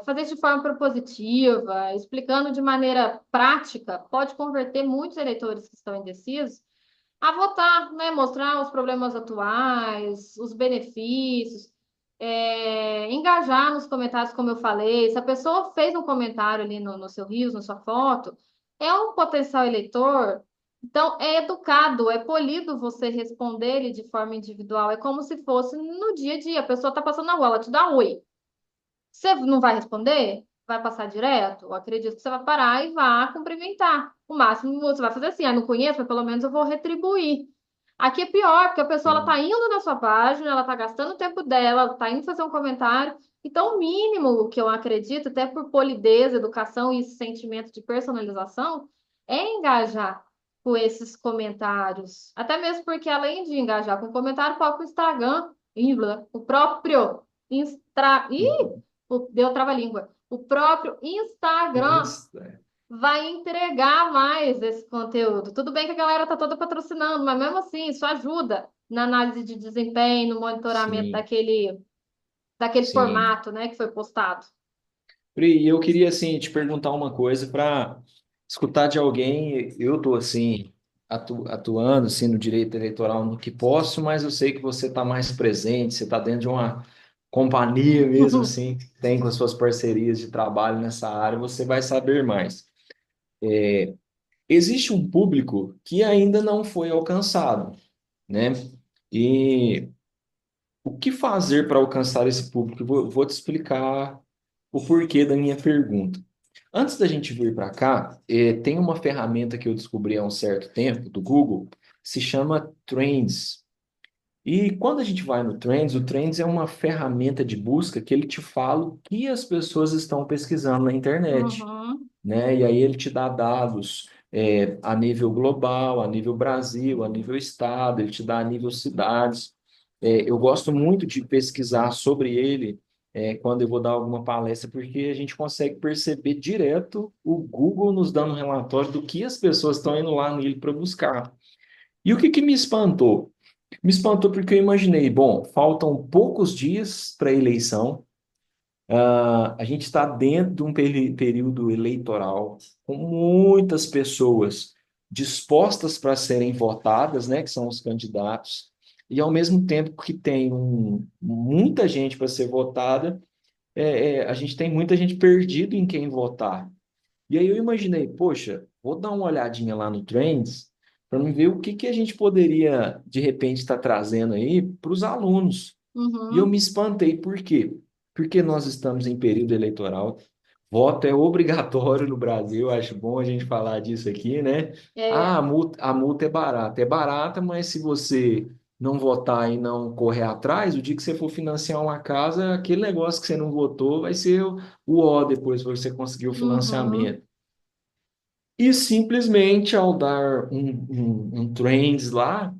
fazer isso de forma propositiva, explicando de maneira prática, pode converter muitos eleitores que estão indecisos a votar, né? Mostrar os problemas atuais, os benefícios, engajar nos comentários, como eu falei. Se a pessoa fez um comentário ali no seu Reels, na sua foto, é um potencial eleitor. Então, é educado, é polido você responder ele de forma individual. É como se fosse no dia a dia. A pessoa está passando na rua, ela te dá oi. Você não vai responder? Vai passar direto? Eu acredito que você vai parar e vai cumprimentar. O máximo você vai fazer assim, não conheço, mas pelo menos eu vou retribuir. Aqui é pior, porque a pessoa ela Sim, tá indo na sua página, ela tá gastando o tempo dela, ela tá indo fazer um comentário. Então, o mínimo que eu acredito, até por polidez, educação e esse sentimento de personalização, é engajar com esses comentários. Até mesmo porque, além de engajar com comentário, pode o Instagram, o próprio uhum. deu trava-língua. O próprio Instagram Insta. vai entregar mais esse conteúdo. Tudo bem que a galera tá toda patrocinando, mas mesmo assim, isso ajuda na análise de desempenho, no monitoramento Sim, daquele sim. formato, né, que foi postado. Pri, eu queria assim te perguntar uma coisa para escutar de alguém. Eu tô assim atuando assim no direito eleitoral no que posso, mas eu sei que você está mais presente, você está dentro de uma companhia mesmo assim, que tem com as suas parcerias de trabalho nessa área, você vai saber mais. Existe um público que ainda não foi alcançado, né? E o que fazer para alcançar esse público? Vou te explicar o porquê da minha pergunta. Antes da gente vir para cá, tem uma ferramenta que eu descobri há um certo tempo do Google, se chama Trends. E quando a gente vai no Trends, o Trends é uma ferramenta de busca que ele te fala o que as pessoas estão pesquisando na internet, Uhum, né? E aí ele te dá dados a nível global, a nível Brasil, a nível estado, ele te dá a nível cidades. Eu gosto muito de pesquisar sobre ele quando eu vou dar alguma palestra, porque a gente consegue perceber direto o Google nos dando um relatório do que as pessoas estão indo lá nele para buscar. E o que que me espantou? Me espantou porque eu imaginei, bom, faltam poucos dias para a eleição. A gente está dentro de um período eleitoral com muitas pessoas dispostas para serem votadas, né, que são os candidatos, e ao mesmo tempo que tem muita gente para ser votada, a gente tem muita gente perdida em quem votar. E aí eu imaginei, poxa, vou dar uma olhadinha lá no Trends para me ver o que que a gente poderia, de repente, estar trazendo aí para os alunos. E eu uhum. me espantei, por quê? Porque nós estamos em período eleitoral, voto é obrigatório no Brasil, acho bom a gente falar disso aqui, né? Ah, É, a multa é barata, mas se você não votar e não correr atrás, o dia que você for financiar uma casa, aquele negócio que você não votou vai ser o ó depois que você conseguir o uhum, financiamento. E simplesmente ao dar um trends lá,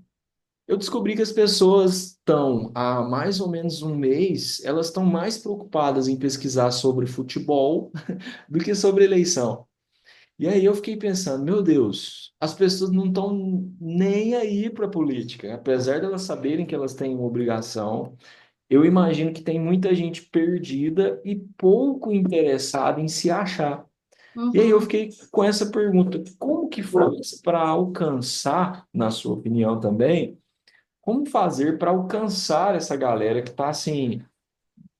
eu descobri que as pessoas estão, há mais ou menos um mês, elas estão mais preocupadas em pesquisar sobre futebol do que sobre eleição. E aí eu fiquei pensando, meu Deus, as pessoas não estão nem aí para a política, apesar de elas saberem que elas têm uma obrigação. Eu imagino que tem muita gente perdida e pouco interessada em se achar. E aí eu uhum, fiquei com essa pergunta, como que faz para alcançar, na sua opinião também, como fazer para alcançar essa galera que está assim,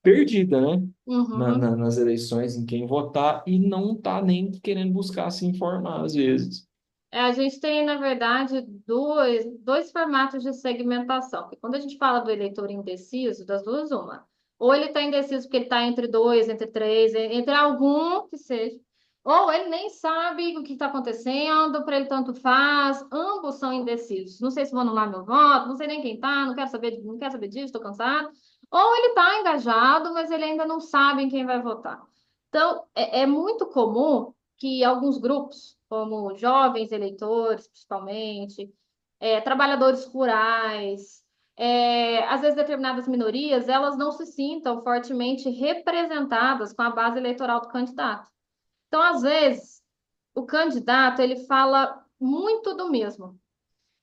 perdida, né? uhum. Nas eleições em quem votar e não está nem querendo buscar se informar às vezes. É, a gente tem, na verdade, dois formatos de segmentação. Porque quando a gente fala do eleitor indeciso, das duas, uma. Ou ele está indeciso porque ele está entre dois, entre três, entre algum que seja. Ou ele nem sabe o que está acontecendo, para ele tanto faz. Ambos são indecisos. Não sei se vou anular meu voto, não sei nem quem tá, não quero saber disso, estou cansado. Ou ele está engajado, mas ele ainda não sabe em quem vai votar. Então, é muito comum que alguns grupos, como jovens eleitores, principalmente, trabalhadores rurais, às vezes determinadas minorias, elas não se sintam fortemente representadas com a base eleitoral do candidato. Então, às vezes, o candidato ele fala muito do mesmo.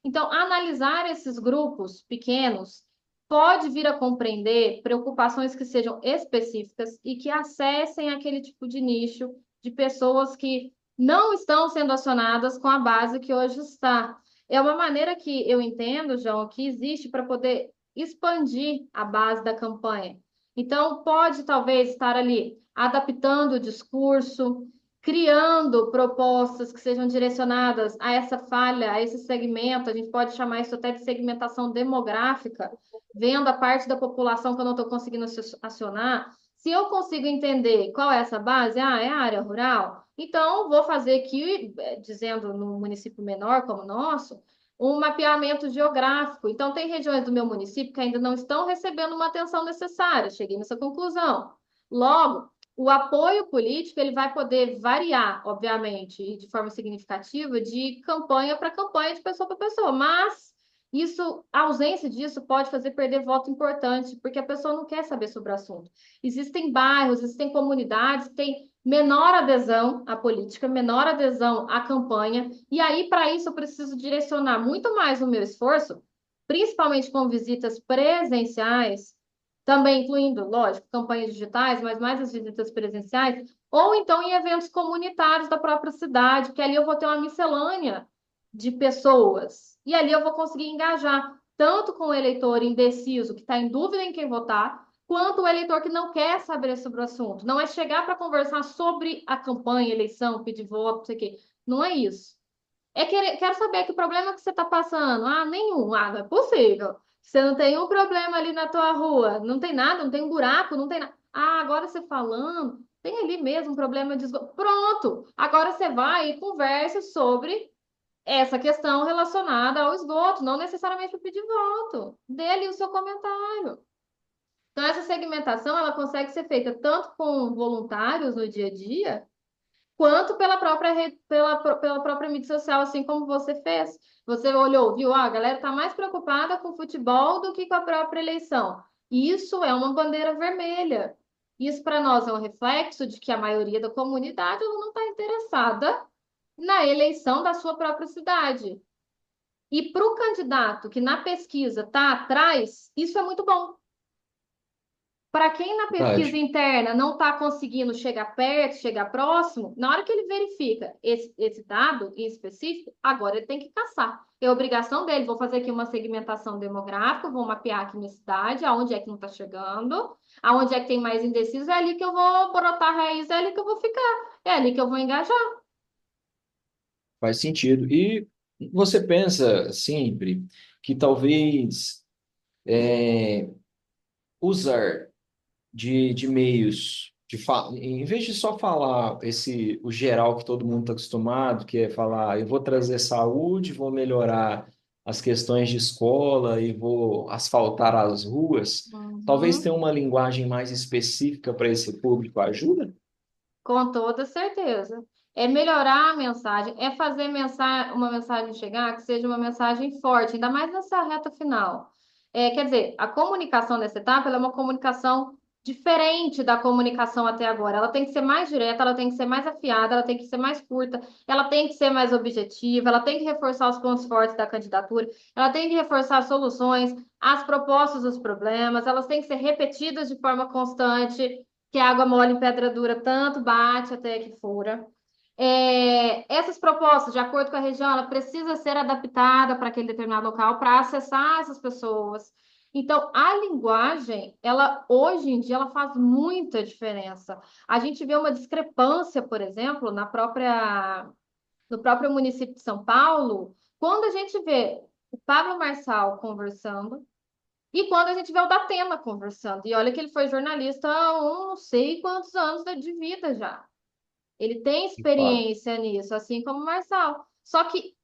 Então, analisar esses grupos pequenos pode vir a compreender preocupações que sejam específicas e que acessem aquele tipo de nicho de pessoas que não estão sendo acionadas com a base que hoje está. É uma maneira que eu entendo, João, que existe para poder expandir a base da campanha. Então, pode talvez estar ali adaptando o discurso, criando propostas que sejam direcionadas a essa falha, a esse segmento, a gente pode chamar isso até de segmentação demográfica, vendo a parte da população que eu não estou conseguindo acionar. Se eu consigo entender qual é essa base, é a área rural, então vou fazer aqui, dizendo no município menor como o nosso, um mapeamento geográfico. Então, tem regiões do meu município que ainda não estão recebendo uma atenção necessária. Cheguei nessa conclusão. Logo, o apoio político ele vai poder variar, obviamente, e de forma significativa, de campanha para campanha, de pessoa para pessoa, mas isso, a ausência disso pode fazer perder voto importante, porque a pessoa não quer saber sobre o assunto. Existem bairros, existem comunidades que têm menor adesão à política, menor adesão à campanha, e aí, para isso, eu preciso direcionar muito mais o meu esforço, principalmente com visitas presenciais, também incluindo, lógico, campanhas digitais, mas mais as visitas presenciais, ou então em eventos comunitários da própria cidade, que ali eu vou ter uma miscelânea de pessoas. E ali eu vou conseguir engajar tanto com o eleitor indeciso, que está em dúvida em quem votar, quanto o eleitor que não quer saber sobre o assunto. Não é chegar para conversar sobre a campanha, eleição, pedir voto, não sei o quê. Não é isso. É querer, quero saber que problema que você está passando. Ah, nenhum. Ah, não é possível. Você não tem um problema ali na tua rua. Não tem nada, não tem um buraco, não tem nada. Ah, agora você falando, tem ali mesmo um problema de esgoto. Pronto. Agora você vai e conversa sobre essa questão relacionada ao esgoto, não necessariamente para pedir voto. Dê ali o seu comentário. Então, essa segmentação ela consegue ser feita tanto com voluntários no dia a dia, quanto pela própria pela própria mídia social, assim como você fez. Você olhou, viu, ah, a galera está mais preocupada com o futebol do que com a própria eleição. E isso é uma bandeira vermelha. Isso para nós é um reflexo de que a maioria da comunidade ela não está interessada na eleição da sua própria cidade. E para o candidato que na pesquisa está atrás, isso é muito bom. Para quem na pesquisa Verdade. interna não está conseguindo chegar perto, chegar próximo, na hora que ele verifica esse dado em específico, agora ele tem que caçar. É obrigação dele. Vou fazer aqui uma segmentação demográfica, vou mapear aqui minha cidade, aonde é que não está chegando, aonde é que tem mais indeciso, é ali que eu vou brotar raiz, é ali que eu vou ficar, é ali que eu vou engajar. Faz sentido. E você pensa sempre que talvez usar de meios em vez de só falar o geral que todo mundo está acostumado, que é falar, eu vou trazer saúde, vou melhorar as questões de escola e vou asfaltar as ruas, talvez ter Uhum. uma linguagem mais específica para esse público ajuda? Com toda certeza. É melhorar a mensagem, é fazer uma mensagem chegar que seja uma mensagem forte, ainda mais nessa reta final. Quer dizer, a comunicação nessa etapa ela é uma comunicação diferente da comunicação até agora. Ela tem que ser mais direta, ela tem que ser mais afiada, ela tem que ser mais curta, ela tem que ser mais objetiva, ela tem que reforçar os pontos fortes da candidatura, ela tem que reforçar as soluções, as propostas dos problemas, elas têm que ser repetidas de forma constante que a água mole em pedra dura tanto bate até que fura. Essas propostas, de acordo com a região, ela precisa ser adaptada para aquele determinado local para acessar essas pessoas. Então, a linguagem, ela hoje em dia, ela faz muita diferença. A gente vê uma discrepância, por exemplo, no próprio município de São Paulo, quando a gente vê o Pablo Marçal conversando e quando a gente vê o Datena conversando, e olha que ele foi jornalista há não sei quantos anos de vida já. Ele tem De fato. experiência nisso, assim como o Marçal. Só que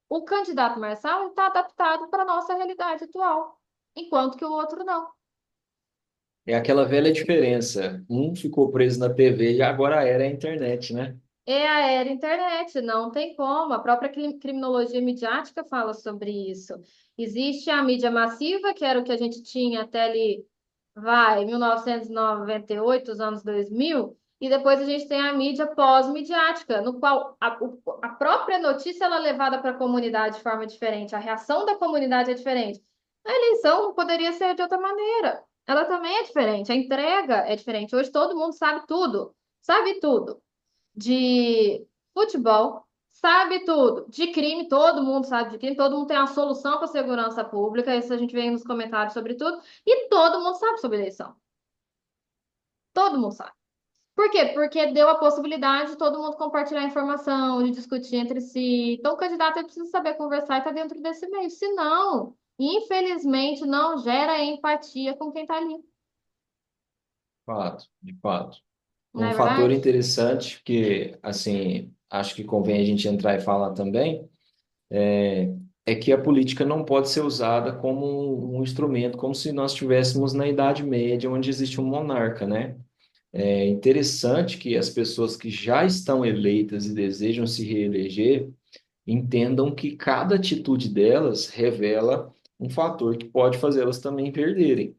o candidato Marçal está adaptado para a nossa realidade atual, enquanto que o outro não. É aquela velha diferença. Um ficou preso na TV e agora era a internet, né? É a era internet, não tem como. A própria criminologia midiática fala sobre isso. Existe a mídia massiva, que era o que a gente tinha até ali, vai, 1998, os anos 2000, e depois a gente tem a mídia pós-midiática, no qual a própria notícia ela é levada para a comunidade de forma diferente, a reação da comunidade é diferente. A eleição não poderia ser de outra maneira. Ela também é diferente, a entrega é diferente. Hoje todo mundo sabe tudo de futebol, sabe tudo. De crime, todo mundo sabe de crime, todo mundo tem uma solução para a segurança pública, isso a gente vê nos comentários sobre tudo, e todo mundo sabe sobre eleição. Todo mundo sabe. Por quê? Porque deu a possibilidade de todo mundo compartilhar informação, de discutir entre si. Então, o candidato ele precisa saber conversar e estar dentro desse meio. Senão, infelizmente, não gera empatia com quem está ali. Fato, de fato. Não Um é fator verdade? interessante que, assim, acho que convém a gente entrar e falar também, é que a política não pode ser usada como um instrumento, como se nós estivéssemos na Idade Média, onde existe um monarca, né? É interessante que as pessoas que já estão eleitas e desejam se reeleger entendam que cada atitude delas revela um fator que pode fazê-las também perderem.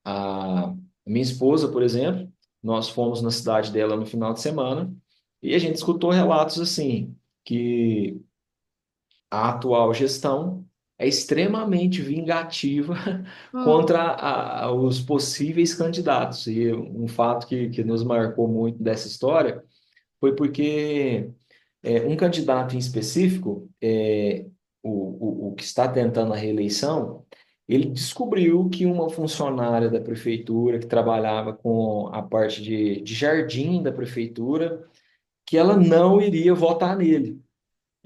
A minha esposa, por exemplo, nós fomos na cidade dela no final de semana e a gente escutou relatos assim, que a atual gestão é extremamente vingativa contra Hum, os possíveis candidatos. E um fato que nos marcou muito dessa história foi porque um candidato em específico, o que está tentando a reeleição, ele descobriu que uma funcionária da prefeitura que trabalhava com a parte de jardim da prefeitura, que ela não iria votar nele.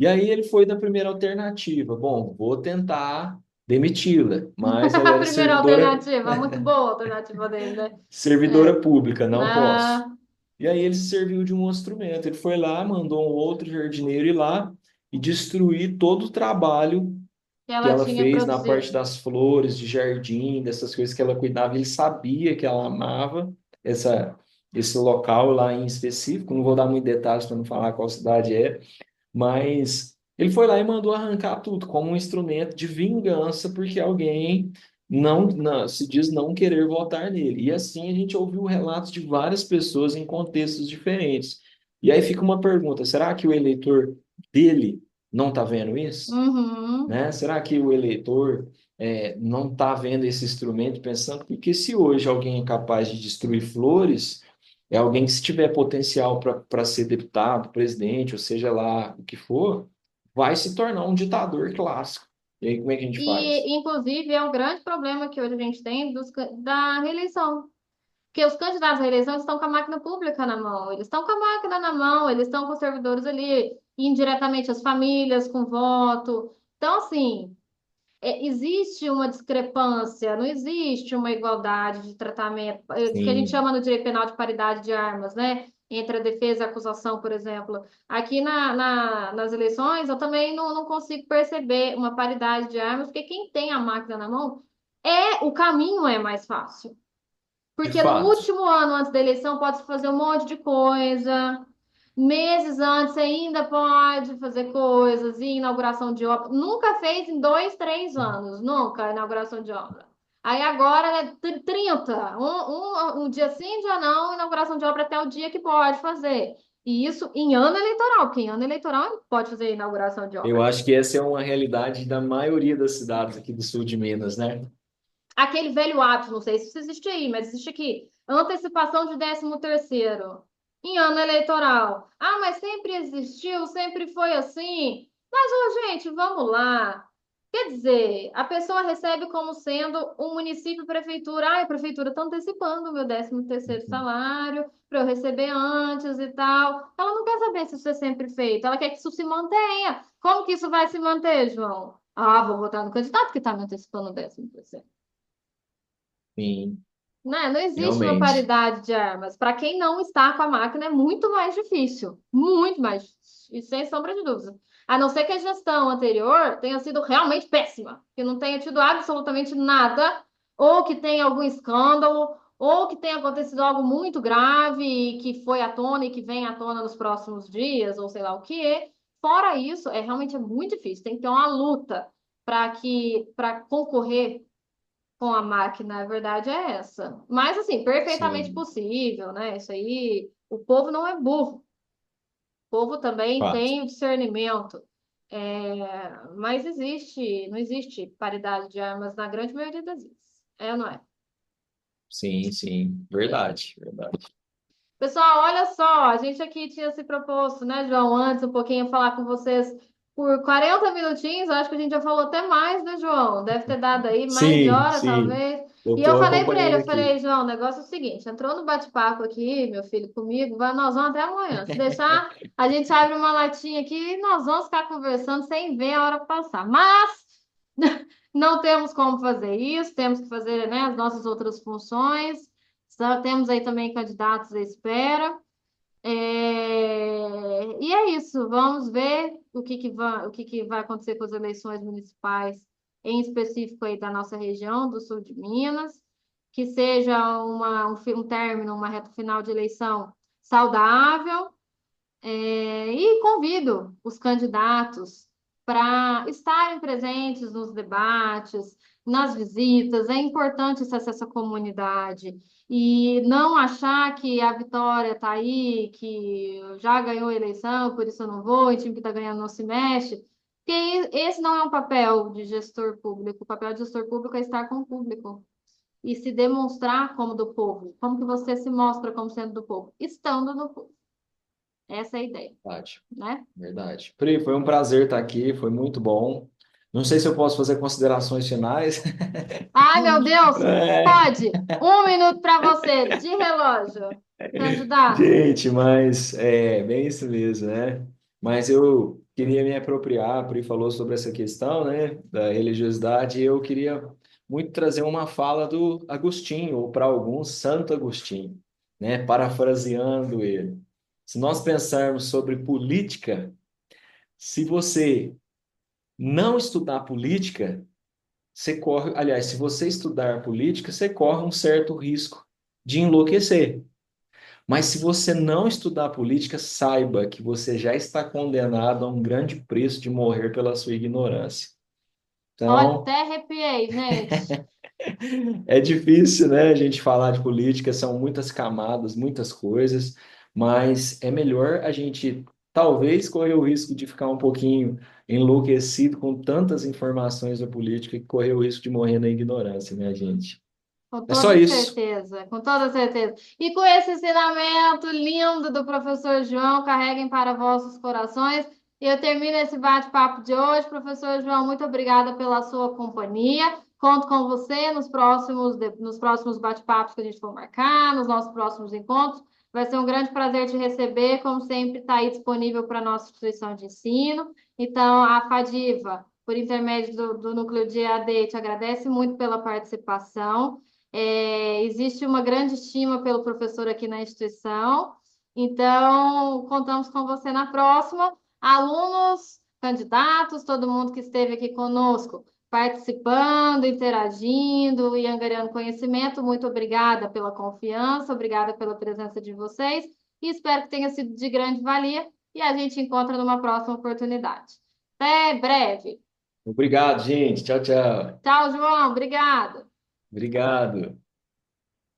E aí ele foi da primeira alternativa. Bom, vou tentar demiti-la, mas ela a era primeira servidora, alternativa, muito boa a alternativa dele, né? É. servidora pública, não posso. Ah, E aí ele se serviu de um instrumento. Ele foi lá, mandou um outro jardineiro ir lá e destruir todo o trabalho que que ela ela tinha fez na parte produzido. das flores, de jardim, dessas coisas que ela cuidava. Ele sabia que ela amava esse local lá em específico. Não vou dar muitos detalhes para não falar qual cidade é, mas ele foi lá e mandou arrancar tudo como um instrumento de vingança, porque alguém se diz não querer votar nele. E assim a gente ouviu relatos de várias pessoas em contextos diferentes. E aí fica uma pergunta: será que o eleitor dele não está vendo isso? Uhum. Né? Será que o eleitor não está vendo esse instrumento pensando? Porque se hoje alguém é capaz de destruir flores, é alguém que se tiver potencial para ser deputado, presidente, ou seja lá o que for, vai se tornar um ditador clássico. E aí como é que a gente faz? E, inclusive, é um grande problema que hoje a gente tem da reeleição. Porque os candidatos à reeleição estão com a máquina pública na mão, eles estão com a máquina na mão, eles estão com os servidores ali, indiretamente as famílias com voto. Então, assim, existe uma discrepância, não existe uma igualdade de tratamento, que a gente Sim, chama no direito penal de paridade de armas, né? Entre a defesa e a acusação, por exemplo. Aqui nas eleições, eu também não consigo perceber uma paridade de armas, porque quem tem a máquina na mão o caminho é mais fácil. de Porque no fato. último ano antes da eleição pode-se fazer um monte de coisa. Meses antes você ainda pode fazer coisas e inauguração de obra. Nunca fez em 2, 3 anos, nunca a inauguração de obra. Aí agora é 30, um dia sim, um dia não, inauguração de obra até o dia que pode fazer. E isso em ano eleitoral, porque em ano eleitoral não pode fazer inauguração de Eu obra. acho que essa é uma realidade da maioria das cidades aqui do sul de Minas, né? Aquele velho hábito, não sei se isso existe aí, mas existe aqui. Antecipação de 13º em ano eleitoral. Ah, mas sempre existiu, sempre foi assim. Mas, ô, gente, vamos lá. Quer dizer, a pessoa recebe como sendo um município, prefeitura. Ah, a prefeitura está antecipando o meu 13º salário para eu receber antes e tal. Ela não quer saber se isso é sempre feito. Ela quer que isso se mantenha. Como que isso vai se manter, João? Ah, vou votar no candidato que está me antecipando o 13º. Sim, Né? Não existe uma realmente. paridade de armas. Para quem não está com a máquina, é muito mais difícil. Muito mais difícil. E sem sombra de dúvida. A não ser que a gestão anterior tenha sido realmente péssima, que não tenha tido absolutamente nada, ou que tenha algum escândalo, ou que tenha acontecido algo muito grave e que foi à tona e que vem à tona nos próximos dias, ou sei lá o que. Fora isso, realmente é muito difícil. Tem que ter uma luta para concorrer com a máquina, a verdade é essa. Mas, assim, perfeitamente Sim, possível, né? Isso aí, o povo não é burro. O povo também fato. tem o discernimento. Mas existe, não existe paridade de armas na grande maioria das vezes. É ou não é? Sim, sim, verdade, verdade. Pessoal, olha só, a gente aqui tinha se proposto, né, João, antes um pouquinho falar com vocês por 40 minutinhos, acho que a gente já falou até mais, né, João? Deve ter dado aí mais de Sim, hora, sim. talvez. Eu E eu estou falei para ele, acompanhando eu aqui. falei, João, o negócio é o seguinte, entrou no bate-papo aqui, meu filho, comigo, nós vamos até amanhã. Se deixar, a gente abre uma latinha aqui e nós vamos ficar conversando sem ver a hora passar. Mas não temos como fazer isso, temos que fazer, né, as nossas outras funções. Temos aí também candidatos à espera. E é isso, vamos ver o que que vai acontecer com as eleições municipais, em específico aí da nossa região, do sul de Minas, que seja um término, uma reta final de eleição saudável, e convido os candidatos para estarem presentes nos debates, nas visitas. É importante esse acesso à comunidade e não achar que a vitória está aí, que já ganhou a eleição, por isso eu não vou, e o time que está ganhando não se mexe. Porque esse não é um papel de gestor público. O papel de gestor público é estar com o público e se demonstrar como do povo. Como que você se mostra como sendo do povo? Estando no povo. Essa é a ideia, Verdade, né? verdade. Pri, foi um prazer estar aqui, foi muito bom. Não sei se eu posso fazer considerações finais. Ai, meu Deus! É, Pode! 1 minuto para você, de relógio. Candidato. gente, mas é bem isso mesmo, né? Mas eu queria me apropriar, a Pri falou sobre essa questão, né, da religiosidade, e eu queria muito trazer uma fala do Agostinho, ou para alguns, Santo Agostinho, né, parafraseando ele. Se nós pensarmos sobre política, se você não estudar política, você corre, aliás, se você estudar política, você corre um certo risco de enlouquecer. Mas se você não estudar política, saiba que você já está condenado a um grande preço de morrer pela sua ignorância. Olha, Então, até arrepiei, gente. é difícil, né, a gente falar de política, são muitas camadas, muitas coisas, mas é melhor a gente talvez correr o risco de ficar um pouquinho enlouquecido com tantas informações da política que correr o risco de morrer na ignorância, né, gente? Com É só toda isso. certeza, com toda certeza. E com esse ensinamento lindo do professor João, carreguem para vossos corações. E eu termino esse bate-papo de hoje. Professor João, muito obrigada pela sua companhia. Conto com você nos próximos bate-papos que a gente for marcar, nos nossos próximos encontros. Vai ser um grande prazer te receber, como sempre, está aí disponível para a nossa instituição de ensino. Então, a Fadiva, por intermédio do Núcleo de EAD, te agradece muito pela participação. Existe uma grande estima pelo professor aqui na instituição, então contamos com você na próxima. Alunos, candidatos, todo mundo que esteve aqui conosco, participando, interagindo e angariando conhecimento, muito obrigada pela confiança, obrigada pela presença de vocês e espero que tenha sido de grande valia e a gente encontra numa próxima oportunidade. Até breve. Obrigado, gente. Tchau, tchau. Tchau, João. Obrigada. Obrigado.